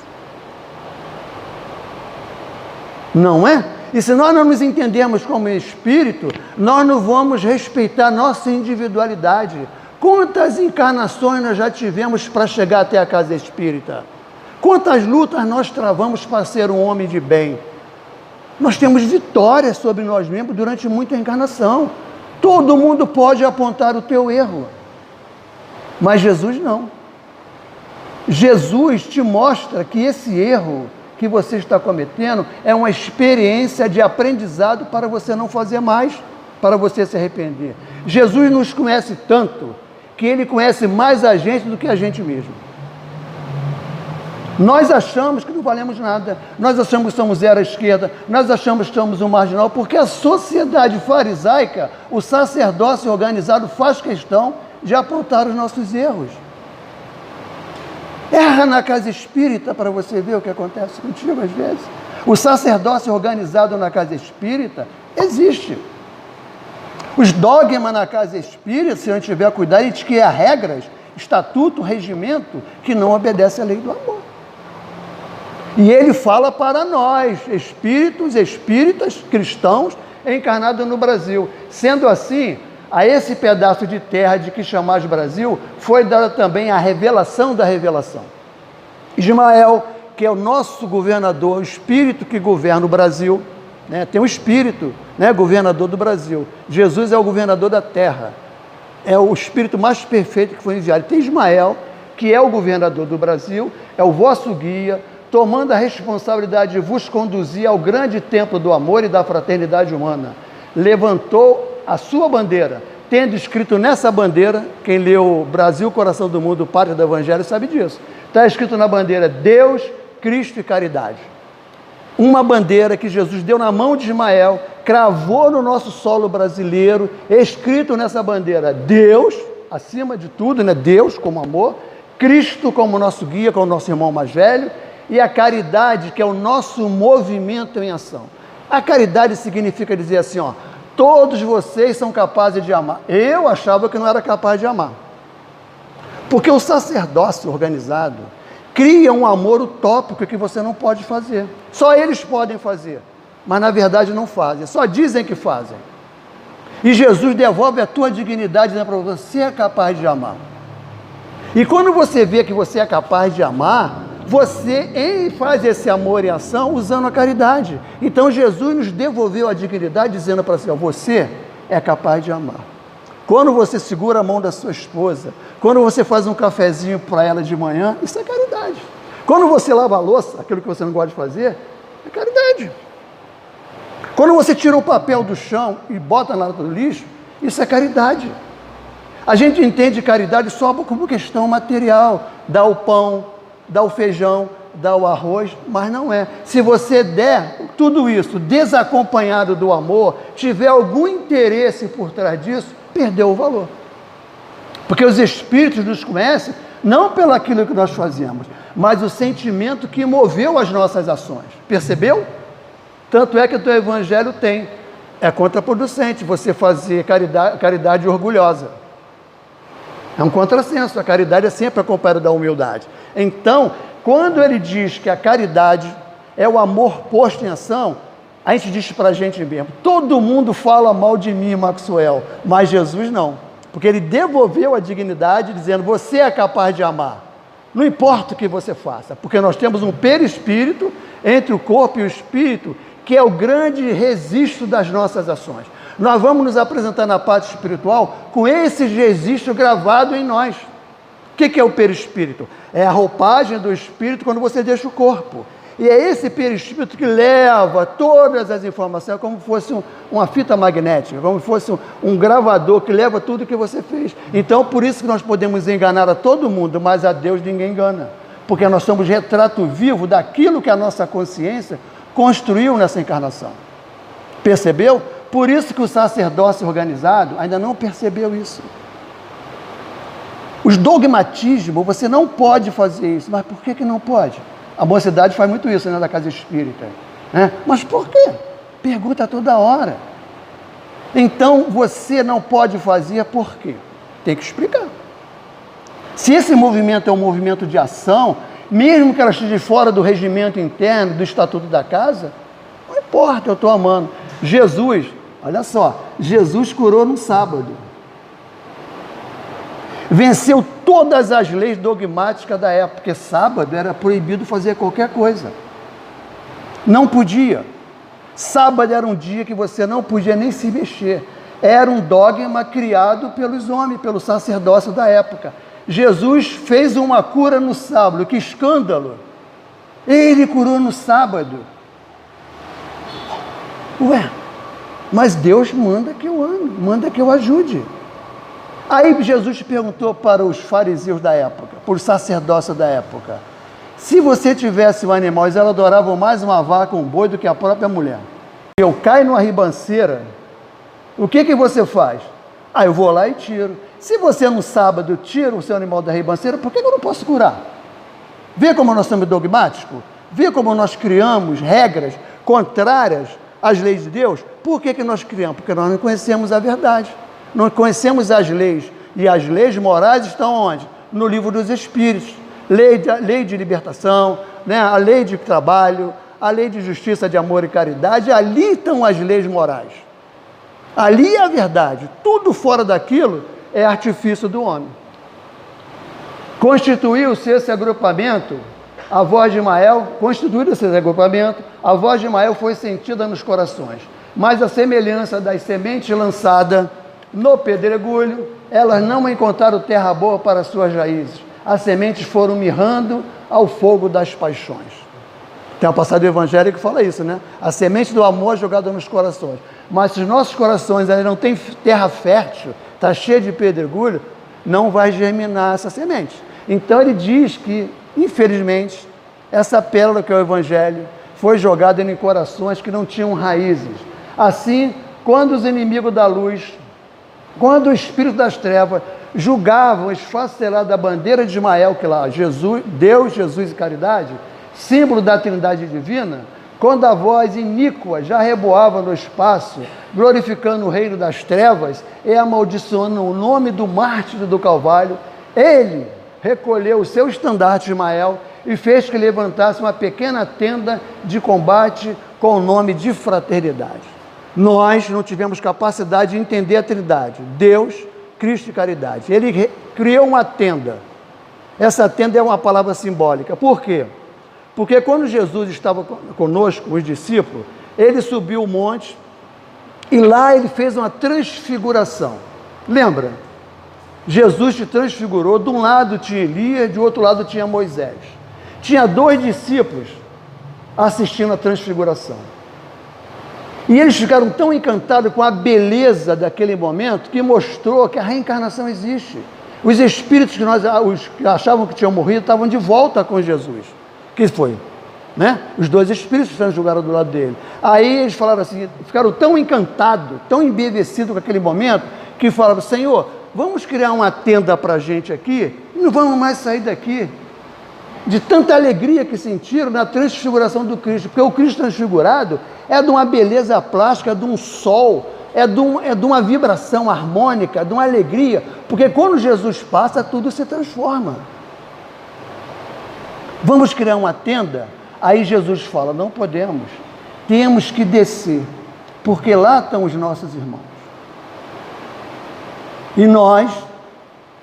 Não é? E se nós não nos entendermos como espírito, nós não vamos respeitar nossa individualidade. Quantas encarnações nós já tivemos para chegar até a casa espírita? Quantas lutas nós travamos para ser um homem de bem? Nós temos vitórias sobre nós mesmos durante muita encarnação. Todo mundo pode apontar o teu erro, mas Jesus não. Jesus te mostra que esse erro que você está cometendo é uma experiência de aprendizado para você não fazer mais, para você se arrepender. Jesus nos conhece tanto que Ele conhece mais a gente do que a gente mesmo. Nós achamos que não valemos nada, nós achamos que somos zero à esquerda, nós achamos que somos um marginal, porque a sociedade farisaica, o sacerdócio organizado faz questão de apontar os nossos erros. Erra na casa espírita para você ver o que acontece contigo às vezes. O sacerdócio organizado na casa espírita existe. Os dogmas na casa espírita, se não tiver cuidado, ele diz que há regras, estatuto, regimento, que não obedece à lei do amor. E ele fala para nós, espíritos, espíritas, cristãos, encarnados no Brasil. Sendo assim, a esse pedaço de terra de que chamais Brasil, foi dada também a revelação da revelação. Ismael, que é o nosso governador, o espírito que governa o Brasil, né? Tem um espírito, né, governador do Brasil. Jesus é o governador da terra, é o espírito mais perfeito que foi enviado. Tem Ismael, que é o governador do Brasil, é o vosso guia, tomando a responsabilidade de vos conduzir ao grande templo do amor e da fraternidade humana. Levantou a sua bandeira, tendo escrito nessa bandeira, quem leu Brasil, Coração do Mundo, Pátria do Evangelho, sabe disso. Está escrito na bandeira Deus, Cristo e caridade. Uma bandeira que Jesus deu na mão de Ismael, cravou no nosso solo brasileiro, escrito nessa bandeira Deus, acima de tudo, né? Deus como amor, Cristo como nosso guia, como nosso irmão mais velho, e a caridade, que é o nosso movimento em ação. A caridade significa dizer assim, ó, todos vocês são capazes de amar. Eu achava que não era capaz de amar. Porque o sacerdócio organizado cria um amor utópico que você não pode fazer. Só eles podem fazer, mas na verdade não fazem. Só dizem que fazem. E Jesus devolve a tua dignidade, né, para você é capaz de amar. E quando você vê que você é capaz de amar, você faz esse amor em ação usando a caridade. Então Jesus nos devolveu a dignidade dizendo para você, ó, você é capaz de amar. Quando você segura a mão da sua esposa, quando você faz um cafezinho para ela de manhã, isso é caridade. Quando você lava a louça, aquilo que você não gosta de fazer, é caridade. Quando você tira o papel do chão e bota na lata do lixo, isso é caridade. A gente entende caridade só como questão material, dá o pão, dá o feijão, dá o arroz, mas não é. Se você der tudo isso desacompanhado do amor, tiver algum interesse por trás disso, perdeu o valor. Porque os Espíritos nos conhecem não pelo aquilo que nós fazemos, mas o sentimento que moveu as nossas ações. Percebeu? Tanto é que o teu Evangelho é contraproducente você fazer caridade orgulhosa. É um contrassenso, a caridade é sempre acompanhada da humildade. Então, quando ele diz que a caridade é o amor posto em ação, a gente diz para a gente mesmo, todo mundo fala mal de mim, Maxwell, mas Jesus não, porque ele devolveu a dignidade dizendo, você é capaz de amar, não importa o que você faça, porque nós temos um perispírito entre o corpo e o espírito, que é o grande registro das nossas ações. Nós vamos nos apresentar na parte espiritual com esse registro gravado em nós. O que é o perispírito? É a roupagem do espírito quando você deixa o corpo. E é esse perispírito que leva todas as informações, como fosse uma fita magnética, como fosse um gravador que leva tudo que você fez. Então, por isso que nós podemos enganar a todo mundo, mas a Deus ninguém engana. Porque nós somos retrato vivo daquilo que a nossa consciência construiu nessa encarnação. Percebeu? Por isso que o sacerdócio organizado ainda não percebeu isso. Os dogmatismos, você não pode fazer isso. Mas por que não pode? A mocidade faz muito isso, né, da casa espírita. Né? Mas por quê? Pergunta toda hora. Então, você não pode fazer por quê? Tem que explicar. Se esse movimento é um movimento de ação, mesmo que ela esteja fora do regimento interno, do estatuto da casa, não importa, eu estou amando. Jesus, olha só, Jesus curou no sábado. Venceu todas as leis dogmáticas da época, porque sábado era proibido fazer qualquer coisa. Não podia. Sábado era um dia que você não podia nem se mexer. Era um dogma criado pelos homens, pelo sacerdócio da época. Jesus fez uma cura no sábado, que escândalo! Ele curou no sábado. Ué, mas Deus manda que eu ame, manda que eu ajude. Aí Jesus perguntou para os fariseus da época, para o sacerdócio da época, se você tivesse um animal, eles adoravam mais uma vaca, um boi, do que a própria mulher. Eu caio numa ribanceira, o que você faz? Eu vou lá e tiro. Se você no sábado tira o seu animal da ribanceira, por que eu não posso curar? Vê como nós somos dogmáticos? Vê como nós criamos regras contrárias às leis de Deus? Por que nós criamos? Porque nós não conhecemos a verdade. Não conhecemos as leis, e as leis morais estão onde? No livro dos Espíritos. Lei de libertação, né? A lei de trabalho, a lei de justiça, de amor e caridade, ali estão as leis morais. Ali é a verdade. Tudo fora daquilo é artifício do homem. Constituiu-se esse agrupamento, a voz de Imael, constituído-se esse agrupamento, a voz de Imael foi sentida nos corações, mas a semelhança das sementes lançadas no pedregulho, elas não encontraram terra boa para suas raízes. As sementes foram mirrando ao fogo das paixões. Tem uma passagem do Evangelho que fala isso, né? A semente do amor jogada nos corações. Mas se os nossos corações ainda não têm terra fértil, está cheio de pedregulho, não vai germinar essa semente. Então ele diz que, infelizmente, essa pérola que é o Evangelho foi jogada em corações que não tinham raízes. Assim, quando os inimigos da luz, quando o espírito das trevas julgavam esfacelar da bandeira de Ismael, que lá, Jesus, Deus, Jesus e caridade, símbolo da Trindade Divina, quando a voz iníqua já reboava no espaço, glorificando o reino das trevas e amaldiçoando o nome do mártir do Calvário, ele recolheu o seu estandarte de Ismael e fez que levantasse uma pequena tenda de combate com o nome de fraternidade. Nós não tivemos capacidade de entender a Trindade, Deus, Cristo e caridade. Ele criou uma tenda. Essa tenda é uma palavra simbólica. Por quê? Porque quando Jesus estava conosco, os discípulos, ele subiu o monte e lá ele fez uma transfiguração. Lembra? Jesus te transfigurou, de um lado tinha Elias, de outro lado tinha Moisés. Tinha 2 discípulos assistindo a transfiguração. E eles ficaram tão encantados com a beleza daquele momento que mostrou que a reencarnação existe. Os espíritos que nós achavam que tinham morrido estavam de volta com Jesus. O que foi? né? Os dois espíritos julgaram do lado dele. Aí eles falaram assim, ficaram tão encantados, tão embevecidos com aquele momento, que falaram: Senhor, vamos criar uma tenda para a gente aqui e não vamos mais sair daqui. De tanta alegria que sentiram na transfiguração do Cristo, porque o Cristo transfigurado é de uma beleza plástica, de um sol, é de uma vibração harmônica, de uma alegria, porque quando Jesus passa, tudo se transforma. Vamos criar uma tenda? Aí Jesus fala: não podemos, temos que descer, porque lá estão os nossos irmãos. E nós,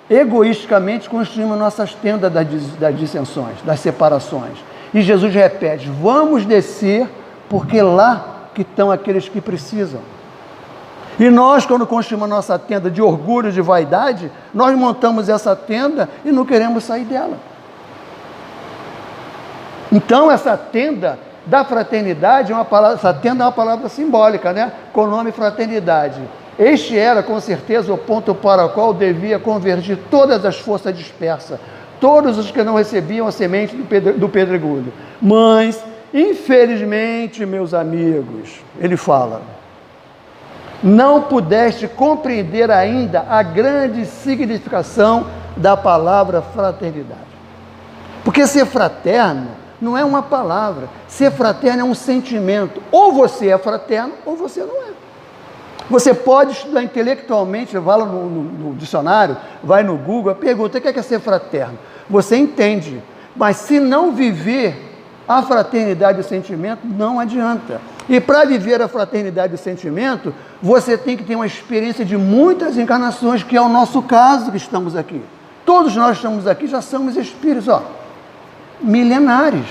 egoisticamente, construímos nossas tendas das dissensões, das separações. E Jesus repete: vamos descer, porque lá que estão aqueles que precisam. E nós, quando construímos a nossa tenda de orgulho, de vaidade, nós montamos essa tenda e não queremos sair dela. Então, essa tenda da fraternidade, essa tenda é uma palavra simbólica, né? Com o nome fraternidade. Este era, com certeza, o ponto para o qual devia convergir todas as forças dispersas, todos os que não recebiam a semente do pedregulho. Mas, infelizmente, meus amigos, ele fala, não pudeste compreender ainda a grande significação da palavra fraternidade. Porque ser fraterno não é uma palavra, ser fraterno é um sentimento. Ou você é fraterno, ou você não é. Você pode estudar intelectualmente, vai lá no dicionário, vai no Google, pergunta: o que é ser fraterno? Você entende, mas se não viver a fraternidade e o sentimento, não adianta. E para viver a fraternidade e o sentimento, você tem que ter uma experiência de muitas encarnações, que é o nosso caso que estamos aqui. Todos nós estamos aqui, já somos espíritos, milenares.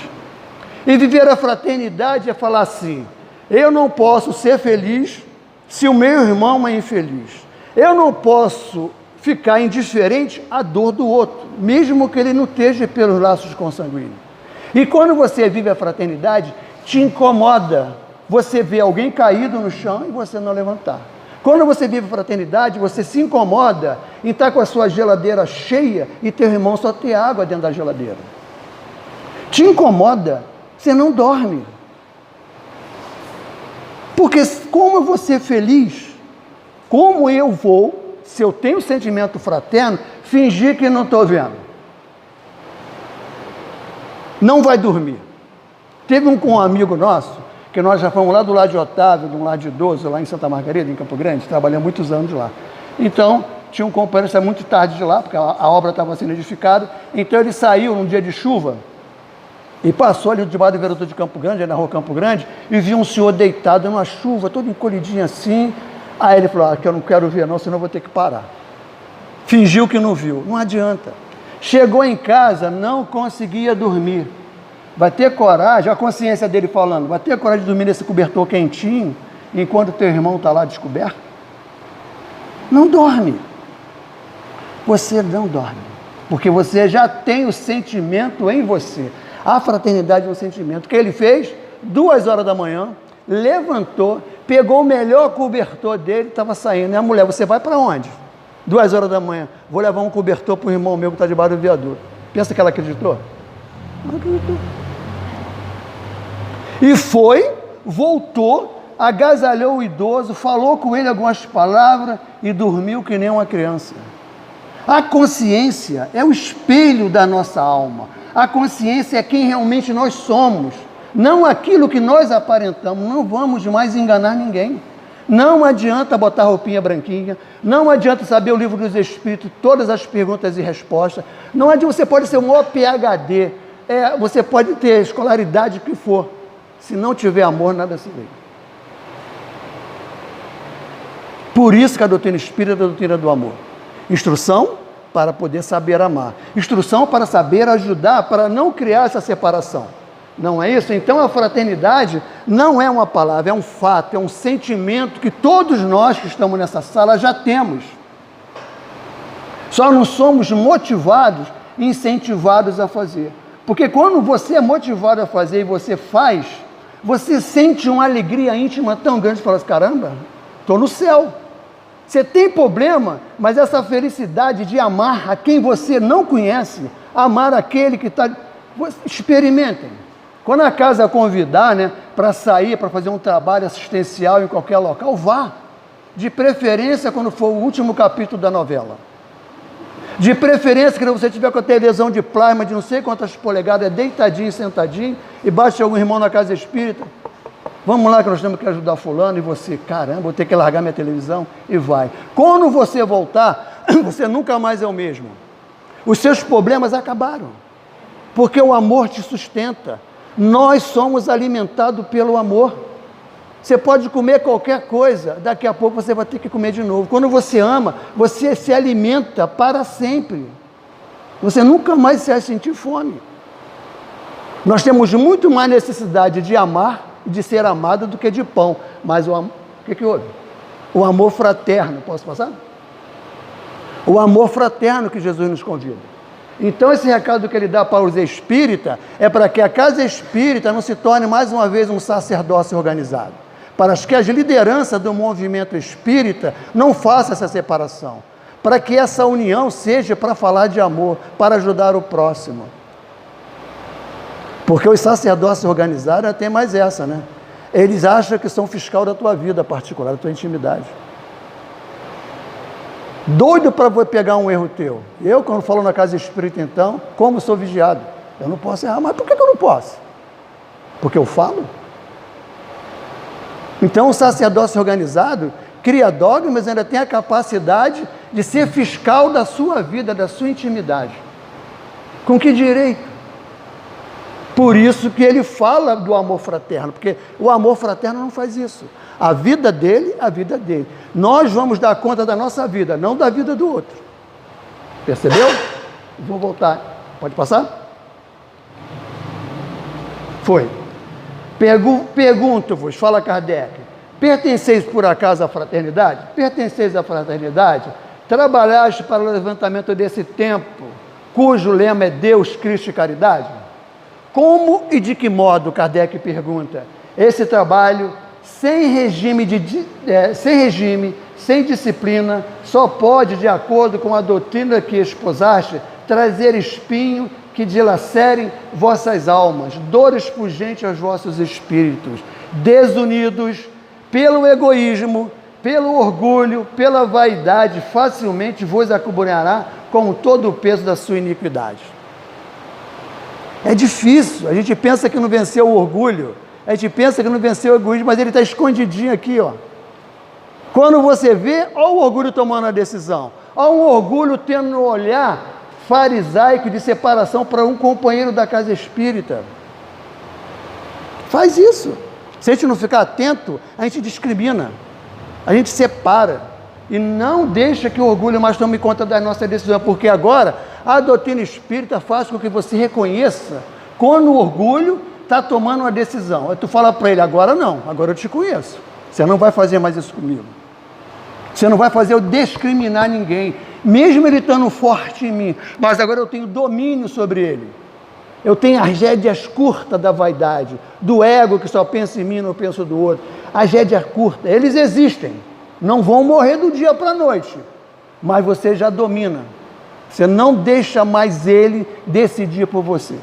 E viver a fraternidade é falar assim: eu não posso ser feliz se o meu irmão é infeliz. Eu não posso ficar indiferente à dor do outro, mesmo que ele não esteja pelos laços consanguíneos. E quando você vive a fraternidade, te incomoda você ver alguém caído no chão e você não levantar. Quando você vive a fraternidade, você se incomoda em estar com a sua geladeira cheia e teu irmão só ter água dentro da geladeira. Te incomoda, você não dorme. Porque como eu vou ser feliz? Como eu vou, se eu tenho sentimento fraterno, fingir que não estou vendo? Não vai dormir. Teve um amigo nosso, que nós já fomos lá do lado de Otávio, do lado de Idoso, lá em Santa Margarida, em Campo Grande, trabalhamos muitos anos lá. Então, tinha um companheiro, saiu muito tarde de lá, porque a obra estava sendo edificada, então ele saiu num dia de chuva, e passou ali debaixo do viaduto de Campo Grande, ali na rua Campo Grande, e viu um senhor deitado numa chuva, todo encolhidinho assim. Aí ele falou: que eu não quero ver não, senão eu vou ter que parar. Fingiu que não viu, não adianta. Chegou em casa, não conseguia dormir. Vai ter coragem, a consciência dele falando, vai ter coragem de dormir nesse cobertor quentinho, enquanto teu irmão está lá descoberto? Não dorme. Você não dorme, porque você já tem o sentimento em você. A fraternidade é um sentimento. O que ele fez? 2 horas da manhã, levantou, pegou o melhor cobertor dele, estava saindo. E a mulher: você vai para onde? 2 horas da manhã. Vou levar um cobertor para o irmão meu que está debaixo do viaduto. Pensa que ela acreditou? Não acreditou. E foi, voltou, agasalhou o idoso, falou com ele algumas palavras e dormiu que nem uma criança. A consciência é o espelho da nossa alma. A consciência é quem realmente nós somos, não aquilo que nós aparentamos. Não vamos mais enganar ninguém. Não adianta botar roupinha branquinha, não adianta saber o livro dos Espíritos, todas as perguntas e respostas. Não adianta, você pode ser um PhD, você pode ter escolaridade que for, se não tiver amor, nada se vê. Por isso que a doutrina espírita é a doutrina do amor. Instrução para poder saber amar. Instrução para saber ajudar, para não criar essa separação. Não é isso? Então a fraternidade não é uma palavra, é um fato, é um sentimento que todos nós que estamos nessa sala já temos. Só não somos motivados e incentivados a fazer. Porque quando você é motivado a fazer e você faz, você sente uma alegria íntima tão grande, fala assim: caramba, estou no céu. Você tem problema, mas essa felicidade de amar a quem você não conhece, amar aquele que está... Experimentem. Quando a casa convidar, né, para sair, para fazer um trabalho assistencial em qualquer local, vá. De preferência quando for o último capítulo da novela. De preferência quando você tiver com a televisão de plasma de não sei quantas polegadas, deitadinho, sentadinho, e bate algum irmão na casa espírita. Vamos lá que nós temos que ajudar fulano, e você, caramba, vou ter que largar minha televisão, e vai. Quando você voltar, você nunca mais é o mesmo. Os seus problemas acabaram, porque o amor te sustenta. Nós somos alimentados pelo amor. Você pode comer qualquer coisa, daqui a pouco você vai ter que comer de novo. Quando você ama, você se alimenta para sempre. Você nunca mais vai sentir fome. Nós temos muito mais necessidade de amar e de ser amado do que de pão. Mas o que houve? O amor fraterno. Posso passar? O amor fraterno que Jesus nos convida. Então esse recado que ele dá para os espíritas é para que a casa espírita não se torne mais uma vez um sacerdócio organizado, para que as lideranças do movimento espírita não façam essa separação, para que essa união seja para falar de amor, para ajudar o próximo. Porque os sacerdócios organizados tem mais essa, né? Eles acham que são fiscal da tua vida particular, da tua intimidade. Doido para pegar um erro teu. Eu, quando falo na casa espírita, então, como sou vigiado? Eu não posso errar, mas por que eu não posso? Porque eu falo? Então, o sacerdócio organizado cria dogmas, mas ainda tem a capacidade de ser fiscal da sua vida, da sua intimidade. Com que direito? Por isso que ele fala do amor fraterno, porque o amor fraterno não faz isso. A vida dele, a vida dele. Nós vamos dar conta da nossa vida, não da vida do outro. Percebeu? Vou voltar. Pode passar? Foi. Pergunto-vos, fala Kardec, pertenceis por acaso à fraternidade? Pertenceis à fraternidade? Trabalhaste para o levantamento desse tempo, cujo lema é Deus, Cristo e Caridade? Como e de que modo, Kardec pergunta, esse trabalho, sem regime, sem disciplina, só pode, de acordo com a doutrina que esposaste, trazer espinho que dilacerem vossas almas, dores pungentes aos vossos espíritos, desunidos pelo egoísmo, pelo orgulho, pela vaidade, facilmente vos acompanhará com todo o peso da sua iniquidade. É difícil, a gente pensa que não venceu o orgulho, a gente pensa que não venceu o egoísmo, mas ele está escondidinho aqui, ó. Quando você vê, olha o orgulho tomando a decisão, olha um orgulho tendo um olhar farisaico de separação para um companheiro da casa espírita. Faz isso. Se a gente não ficar atento, a gente discrimina, a gente separa e não deixa que o orgulho mais tome conta da nossa decisão, porque agora a doutrina espírita faz com que você reconheça quando o orgulho está tomando uma decisão. Aí tu fala para ele, agora não, agora eu te conheço, você não vai fazer mais isso comigo, você não vai fazer eu discriminar ninguém, mesmo ele estando forte em mim, mas agora eu tenho domínio sobre ele. Eu tenho as rédeas curtas da vaidade, do ego que só pensa em mim, não pensa do outro. As rédeas curtas, eles existem, não vão morrer do dia para a noite, mas você já domina. Você não deixa mais ele decidir por você.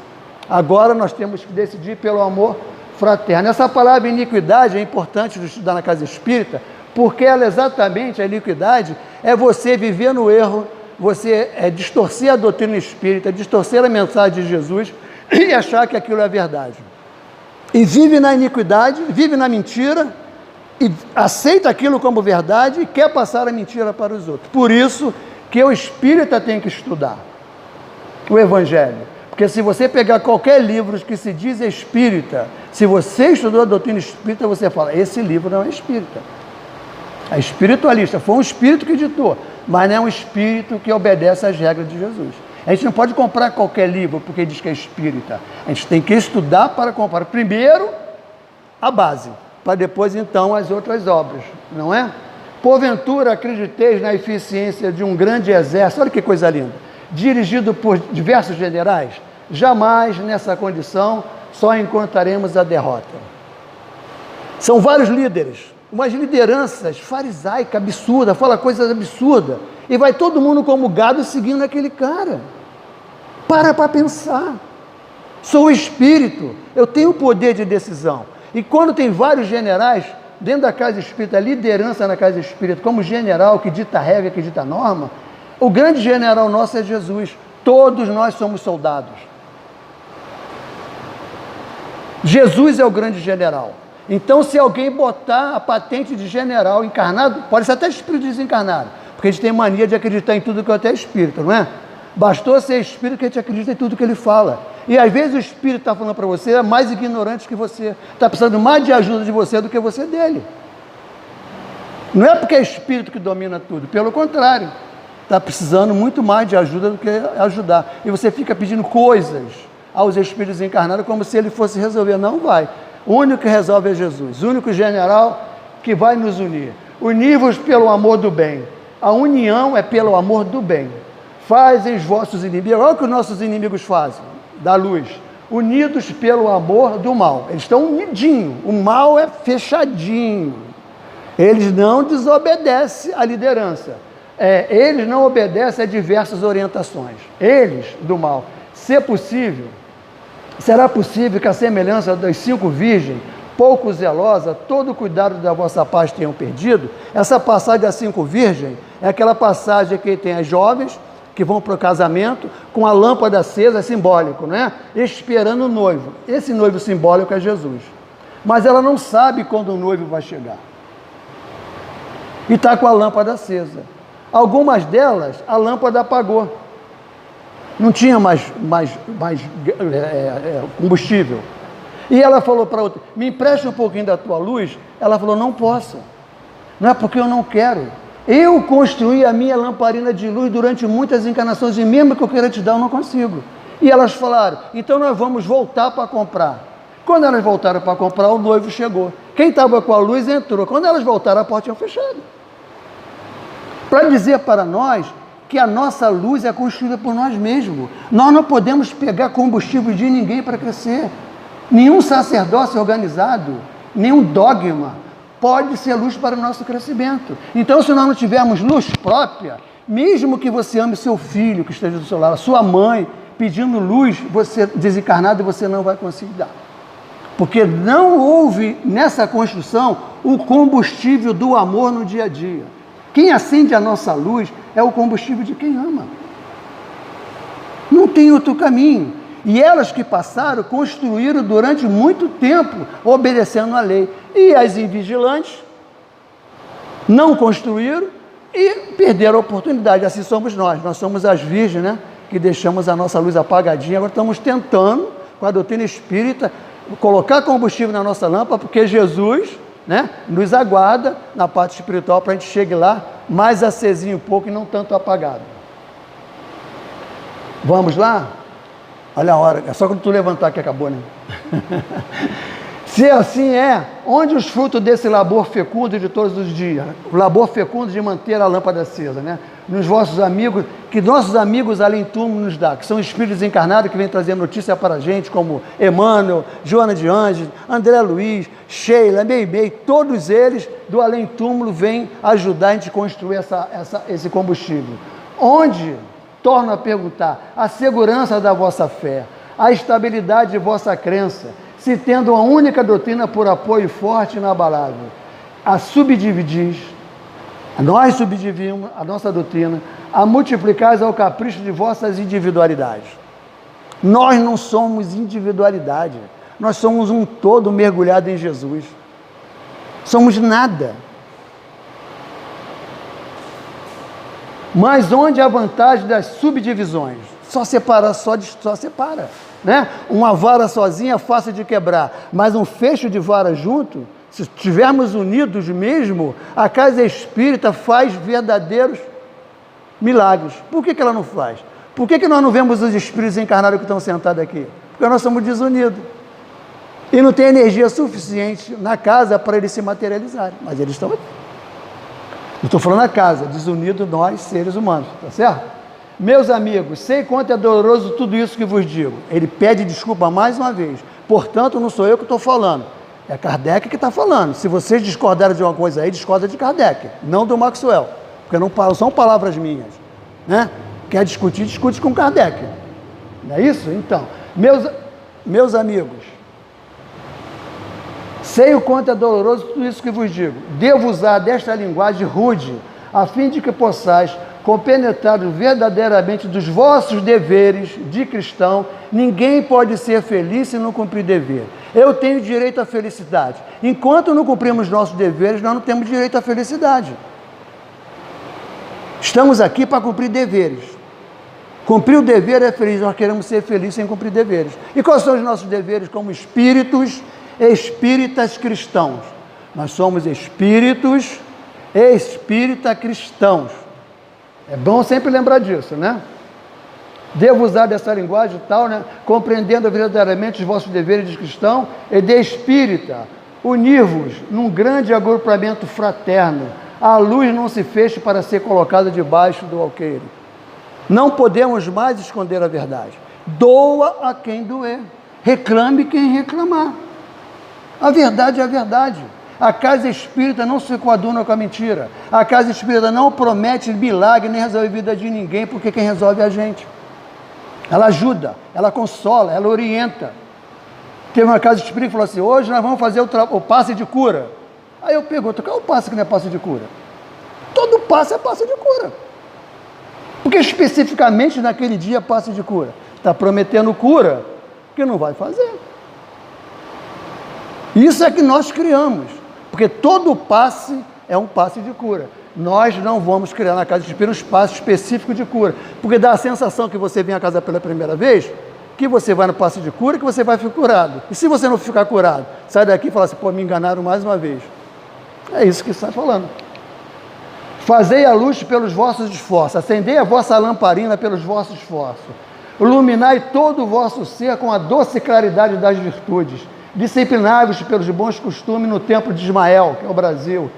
Agora nós temos que decidir pelo amor fraterno. Essa palavra iniquidade é importante de estudar na casa espírita, porque ela exatamente, a iniquidade, é você viver no erro, você distorcer a doutrina espírita, distorcer a mensagem de Jesus e achar que aquilo é verdade. E vive na iniquidade, vive na mentira, e aceita aquilo como verdade e quer passar a mentira para os outros. Por isso que o espírita tem que estudar o Evangelho. Porque se você pegar qualquer livro que se diz espírita, se você estudou a doutrina espírita, você fala, esse livro não é espírita. É espiritualista, foi um espírito que ditou, mas não é um espírito que obedece às regras de Jesus. A gente não pode comprar qualquer livro porque diz que é espírita. A gente tem que estudar para comprar primeiro a base, para depois então as outras obras, não é? Porventura acrediteis na eficiência de um grande exército, olha que coisa linda, dirigido por diversos generais? Jamais nessa condição só encontraremos a derrota. São vários líderes, umas lideranças farisaicas, absurdas, fala coisas absurdas, e vai todo mundo como gado seguindo aquele cara. Para pensar. Sou espírito, eu tenho poder de decisão. E quando tem vários generais, dentro da casa espírita, a liderança na casa espírita, como general que dita regra, que dita norma, o grande general nosso é Jesus. Todos nós somos soldados. Jesus é o grande general. Então, se alguém botar a patente de general encarnado, pode ser até espírito desencarnado, porque a gente tem mania de acreditar em tudo que é espírito, não é? Bastou ser espírito que a gente acredita em tudo que ele fala. E às vezes o espírito está falando para você, é mais ignorante que você, está precisando mais de ajuda de você do que você dele. Não é porque é espírito que domina tudo, pelo contrário, está precisando muito mais de ajuda do que ajudar. E você fica pedindo coisas aos espíritos encarnados como se ele fosse resolver. Não vai. O único que resolve é Jesus, o único general que vai nos unir. Unir-vos pelo amor do bem. A união é pelo amor do bem. Fazem os vossos inimigos, olha o que os nossos inimigos fazem, da luz, unidos pelo amor do mal. Eles estão unidinhos, o mal é fechadinho. Eles não desobedecem à liderança. Eles não obedecem a diversas orientações. Eles, do mal. Se possível, será possível que a semelhança das 5 virgens, pouco zelosa, todo o cuidado da vossa paz tenham perdido? Essa passagem das 5 virgens é aquela passagem que tem as jovens que vão para o casamento com a lâmpada acesa, simbólico, não é? Esperando o noivo. Esse noivo simbólico é Jesus. Mas ela não sabe quando o noivo vai chegar. E está com a lâmpada acesa. Algumas delas, a lâmpada apagou. Não tinha mais combustível. E ela falou para outra, me empreste um pouquinho da tua luz. Ela falou, não posso. Não é porque eu não quero. Eu construí a minha lamparina de luz durante muitas encarnações, e mesmo que eu queira te dar, eu não consigo. E elas falaram, então nós vamos voltar para comprar. Quando elas voltaram para comprar, o noivo chegou. Quem estava com a luz entrou. Quando elas voltaram, a porta tinha fechado. Para dizer para nós que a nossa luz é construída por nós mesmos. Nós não podemos pegar combustível de ninguém para crescer. Nenhum sacerdócio organizado, nenhum dogma pode ser luz para o nosso crescimento. Então, se nós não tivermos luz própria, mesmo que você ame seu filho que esteja do seu lado, sua mãe, pedindo luz, você desencarnado, você não vai conseguir dar. Porque não houve nessa construção o combustível do amor no dia a dia. Quem acende a nossa luz é o combustível de quem ama. Não tem outro caminho. E elas que passaram, construíram durante muito tempo, obedecendo a lei. E as invigilantes não construíram e perderam a oportunidade. Assim somos nós. Nós somos as virgens, né? Que deixamos a nossa luz apagadinha. Agora estamos tentando, com a doutrina espírita, colocar combustível na nossa lâmpada, porque Jesus, né, nos aguarda na parte espiritual para a gente chegue lá mais acesinho um pouco e não tanto apagado. Vamos lá? Olha a hora, é só quando tu levantar que acabou, né? Se assim é, onde os frutos desse labor fecundo de todos os dias? O labor fecundo de manter a lâmpada acesa, né? Nos vossos amigos, que nossos amigos além túmulo nos dá, que são espíritos encarnados que vêm trazer notícia para a gente, como Emmanuel, Joana de Anjos, André Luiz, Sheila, Meimei, todos eles do além túmulo vêm ajudar a gente a construir esse combustível. Onde? Torno a perguntar, a segurança da vossa fé, a estabilidade de vossa crença, se tendo uma única doutrina por apoio forte e inabalável, a subdividis, nós subdividimos a nossa doutrina, a multiplicais ao capricho de vossas individualidades. Nós não somos individualidade, nós somos um todo mergulhado em Jesus. Somos nada. Mas onde a vantagem das subdivisões? Só separa, só separa, né? Uma vara sozinha é fácil de quebrar, mas um fecho de vara junto, se estivermos unidos mesmo, a casa espírita faz verdadeiros milagres. Por que ela não faz? Por que nós não vemos os espíritos encarnados que estão sentados aqui? Porque nós somos desunidos. E não tem energia suficiente na casa para eles se materializarem, mas eles estão aqui. Eu estou falando a casa, desunido nós, seres humanos, tá certo? Meus amigos, sei quanto é doloroso tudo isso que vos digo. Ele pede desculpa mais uma vez. Portanto, não sou eu que estou falando. É Kardec que está falando. Se vocês discordarem de uma coisa aí, discorda de Kardec, não do Maxwell. Porque não são palavras minhas, né? Quer discutir, discute com Kardec. Não é isso? Então, meus amigos, sei o quanto é doloroso tudo isso que vos digo. Devo usar desta linguagem rude, a fim de que possais compenetrar verdadeiramente dos vossos deveres de cristão. Ninguém pode ser feliz se não cumprir dever. Eu tenho direito à felicidade. Enquanto não cumprimos nossos deveres, nós não temos direito à felicidade. Estamos aqui para cumprir deveres. Cumprir o dever é feliz, nós queremos ser felizes sem cumprir deveres. E quais são os nossos deveres como espíritas cristãos? Nós somos espíritas cristãos. É bom sempre lembrar disso, né? Devo usar dessa linguagem tal, né? Compreendendo verdadeiramente os vossos deveres de cristão e de espírita, unir-vos num grande agrupamento fraterno. A luz não se feche para ser colocada debaixo do alqueire. Não podemos mais esconder a verdade. Doa a quem doer. Reclame quem reclamar. A verdade é a verdade. A casa espírita não se coaduna com a mentira. A casa espírita não promete milagre nem resolve a vida de ninguém, porque quem resolve é a gente. Ela ajuda, ela consola, ela orienta. Teve uma casa espírita que falou assim: hoje nós vamos fazer o passe de cura. Aí eu pergunto: qual é o passe que não é passe de cura? Todo passe é passe de cura. Porque especificamente naquele dia é passe de cura. Está prometendo cura que não vai fazer. Isso é que nós criamos. Porque todo passe é um passe de cura. Nós não vamos criar na casa espírita um espaço específico de cura. Porque dá a sensação que você vem à casa pela primeira vez, que você vai no passe de cura, que você vai ficar curado. E se você não ficar curado, sai daqui e fala assim: pô, me enganaram mais uma vez. É isso que está falando. Fazei a luz pelos vossos esforços, acendei a vossa lamparina pelos vossos esforços, iluminai todo o vosso ser com a doce claridade das virtudes, disciplinai-vos pelos bons costumes no templo de Ismael, que é o Brasil,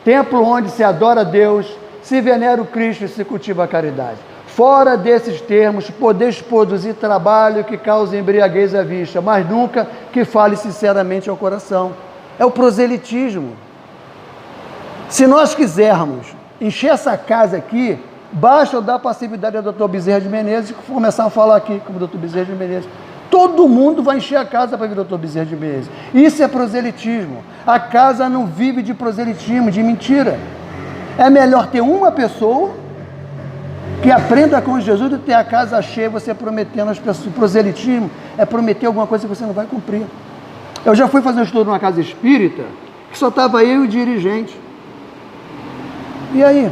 templo onde se adora a Deus, se venera o Cristo e se cultiva a caridade. Fora desses termos, podeis produzir trabalho que cause embriaguez à vista, mas nunca que fale sinceramente ao coração. É o proselitismo. Se nós quisermos encher essa casa aqui, basta eu dar passividade ao Dr. Bezerra de Menezes e começar a falar aqui como Dr. Bezerra de Menezes. Todo mundo vai encher a casa para vir Dr. Bezerra de Menezes. Isso é proselitismo. A casa não vive de proselitismo, de mentira. É melhor ter uma pessoa que aprenda com Jesus do que ter a casa cheia, você prometendo às pessoas. Proselitismo é prometer alguma coisa que você não vai cumprir. Eu já fui fazer um estudo numa casa espírita que só estava eu e o dirigente. E aí?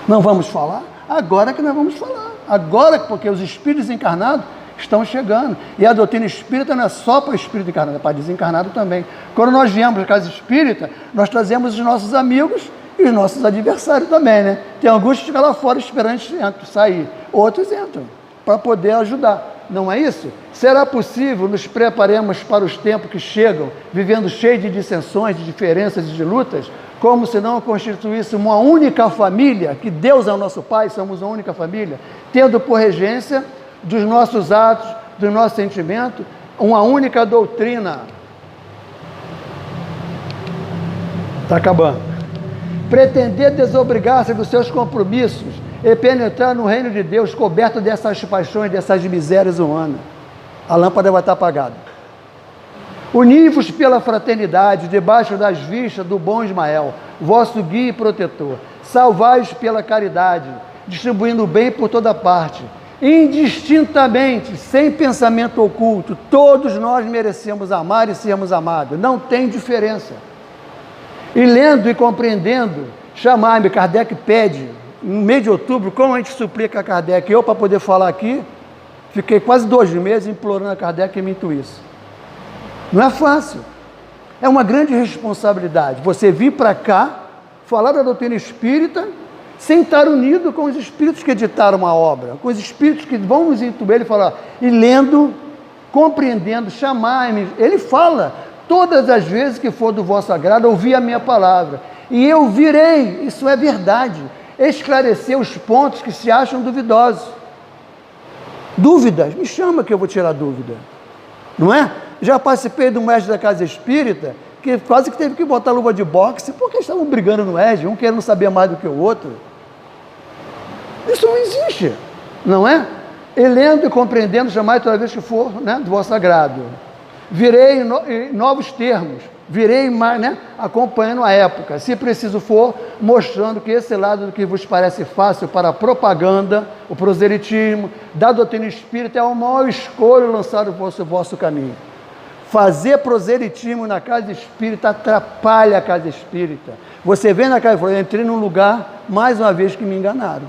Não vamos falar? Agora que nós vamos falar. Agora, porque os espíritos encarnados estão chegando. E a doutrina espírita não é só para o espírito encarnado, é para desencarnado também. Quando nós viemos para a casa espírita, nós trazemos os nossos amigos e os nossos adversários também, né? Tem alguns que ficam lá fora esperando sair. Outros entram para poder ajudar. Não é isso? Será possível nos preparemos para os tempos que chegam, vivendo cheio de dissensões, de diferenças e de lutas, como se não constituísse uma única família, que Deus é o nosso Pai, somos uma única família, tendo por regência dos nossos atos, do nosso sentimento, uma única doutrina. Está acabando. Pretender desobrigar-se dos seus compromissos e penetrar no reino de Deus coberto dessas paixões, dessas misérias humanas. A lâmpada vai estar apagada. Uni-vos pela fraternidade, debaixo das vistas do bom Ismael, vosso guia e protetor. Salvai-os pela caridade, distribuindo o bem por toda parte. Indistintamente, sem pensamento oculto, todos nós merecemos amar e sermos amados. Não tem diferença. E lendo e compreendendo, chamai-me. Kardec pede, no mês de outubro, como a gente suplica a Kardec, eu para poder falar aqui, fiquei quase 2 meses implorando a Kardec que me intuísse. Não é fácil. É uma grande responsabilidade você vir para cá, falar da doutrina espírita, sem estar unido com os espíritos que editaram uma obra, com os espíritos que vão nos intuir, ele fala, e lendo, compreendendo, chamai-me. Ele fala, todas as vezes que for do vosso agrado, ouvi a minha palavra, e eu virei, isso é verdade, esclarecer os pontos que se acham duvidosos. Dúvidas, me chama que eu vou tirar dúvida, não é? Já participei de um mestre da casa espírita que quase que teve que botar luva de boxe porque estavam brigando no ED, um querendo saber mais do que o outro. Isso não existe, não é? E lendo e compreendendo, chamai toda vez que for, né, do vosso agrado. Virei em novos termos, virei mais, né, acompanhando a época, se preciso for, mostrando que esse lado do que vos parece fácil para a propaganda, o proselitismo, da doutrina espírita, é o maior escolho lançado no vosso caminho. Fazer proselitismo na casa espírita atrapalha a casa espírita. Você vem na casa, eu entrei num lugar, mais uma vez, que me enganaram.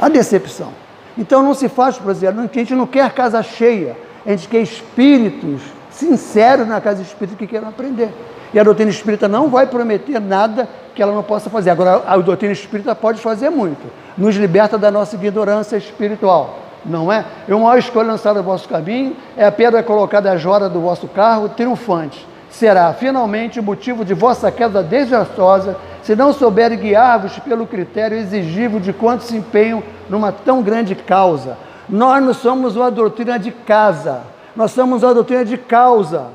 A decepção. Então não se faz proselitismo, a gente não quer casa cheia, a gente quer espíritos sinceros na casa espírita que queiram aprender. E a doutrina espírita não vai prometer nada que ela não possa fazer. Agora, a doutrina espírita pode fazer muito. Nos liberta da nossa ignorância espiritual. Não é? E uma maior escolha lançada no vosso caminho é a pedra colocada à jora do vosso carro, triunfante. Será, finalmente, o motivo de vossa queda desastrosa, se não souberem guiar-vos pelo critério exigível de quanto se empenham numa tão grande causa. Nós não somos uma doutrina de casa, nós somos uma doutrina de causa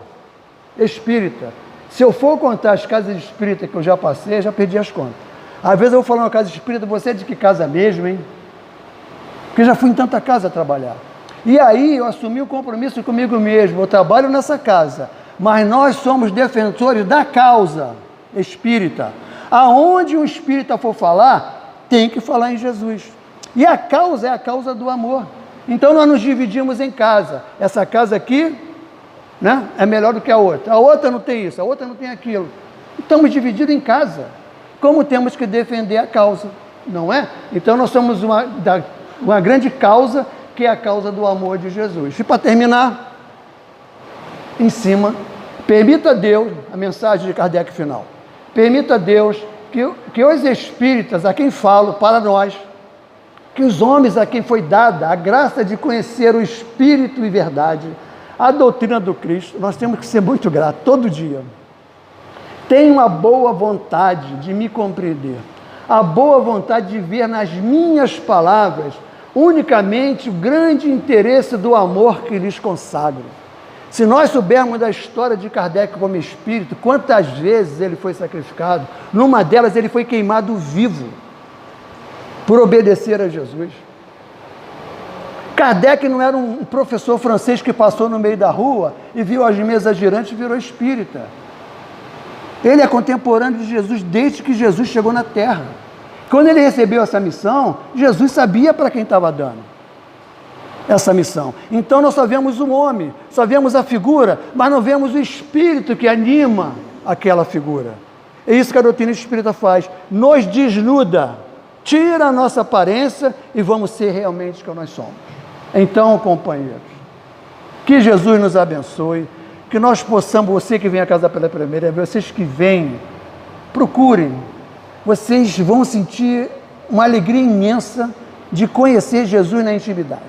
espírita. Se eu for contar as casas espíritas que eu já passei, eu já perdi as contas. Às vezes eu vou falar uma casa espírita, você é de que casa mesmo, hein? Porque já fui em tanta casa trabalhar. E aí eu assumi o compromisso comigo mesmo, eu trabalho nessa casa, mas nós somos defensores da causa espírita. Aonde um espírita for falar, tem que falar em Jesus. E a causa é a causa do amor. Então nós nos dividimos em casa. Essa casa aqui, né, é melhor do que a outra não tem isso, a outra não tem aquilo. Estamos divididos em casa. Como temos que defender a causa, não é? Então nós somos uma grande causa, que é a causa do amor de Jesus. E para terminar, em cima, permita a Deus, a mensagem de Kardec final, permita a Deus que os espíritas, a quem falo, para nós, que os homens a quem foi dada a graça de conhecer o Espírito e verdade, a doutrina do Cristo, nós temos que ser muito gratos, todo dia. Tenham a boa vontade de me compreender, a boa vontade de ver nas minhas palavras unicamente o grande interesse do amor que lhes consagro. Se nós soubermos da história de Kardec como espírito, quantas vezes ele foi sacrificado, numa delas ele foi queimado vivo, por obedecer a Jesus. Kardec não era um professor francês que passou no meio da rua e viu as mesas girantes e virou espírita. Ele é contemporâneo de Jesus desde que Jesus chegou na Terra. Quando ele recebeu essa missão, Jesus sabia para quem estava dando essa missão. Então nós só vemos um homem, só vemos a figura, mas não vemos o espírito que anima aquela figura. É isso que a doutrina espírita faz, nos desnuda, tira a nossa aparência e vamos ser realmente o que nós somos. Então, companheiros, que Jesus nos abençoe, que nós possamos, você que vem à casa pela primeira vez, vocês que vêm, procurem, vocês vão sentir uma alegria imensa de conhecer Jesus na intimidade.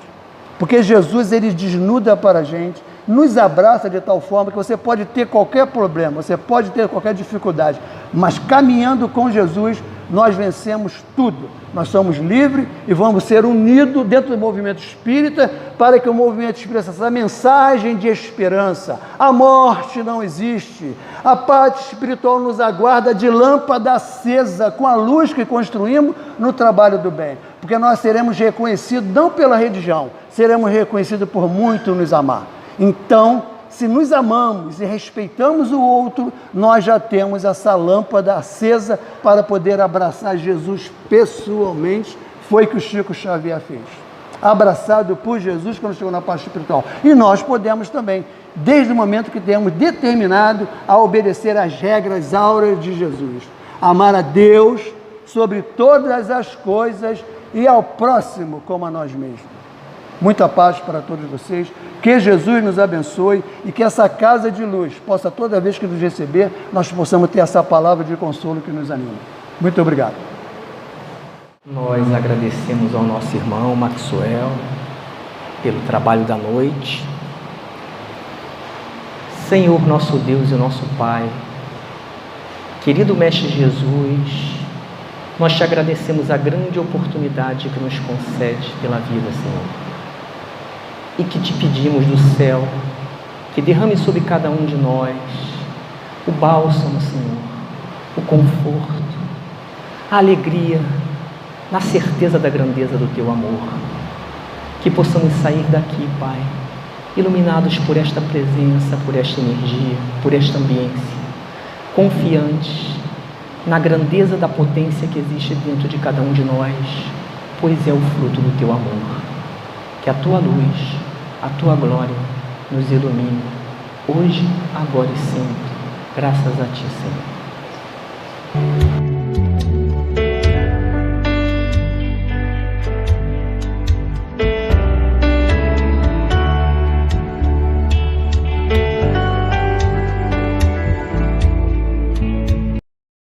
Porque Jesus, ele desnuda para a gente, nos abraça de tal forma que você pode ter qualquer problema, você pode ter qualquer dificuldade, mas caminhando com Jesus, nós vencemos tudo. Nós somos livres e vamos ser unidos dentro do movimento espírita para que o movimento espírita, essa mensagem de esperança, a morte não existe, a parte espiritual nos aguarda de lâmpada acesa com a luz que construímos no trabalho do bem, porque nós seremos reconhecidos não pela religião, seremos reconhecidos por muito nos amar. Então, se nos amamos e respeitamos o outro, nós já temos essa lâmpada acesa para poder abraçar Jesus pessoalmente. Foi o que o Chico Xavier fez. Abraçado por Jesus quando chegou na parte espiritual. E nós podemos também, desde o momento que temos determinado a obedecer às regras áureas de Jesus. Amar a Deus sobre todas as coisas e ao próximo como a nós mesmos. Muita paz para todos vocês, que Jesus nos abençoe e que essa casa de luz possa, toda vez que nos receber, nós possamos ter essa palavra de consolo que nos anima. Muito obrigado. Nós agradecemos ao nosso irmão Maxwell pelo trabalho da noite. Senhor, nosso Deus e nosso Pai, querido Mestre Jesus, nós te agradecemos a grande oportunidade que nos concede pela vida, Senhor. E que te pedimos do céu, que derrame sobre cada um de nós o bálsamo, Senhor, o conforto, a alegria, na certeza da grandeza do teu amor. que possamos sair daqui, Pai, iluminados por esta presença, por esta energia, por esta ambiência, confiantes na grandeza da potência que existe dentro de cada um de nós, pois é o fruto do Teu amor. Que a Tua luz, a Tua glória nos ilumine, hoje, agora e sempre. Graças a Ti, Senhor.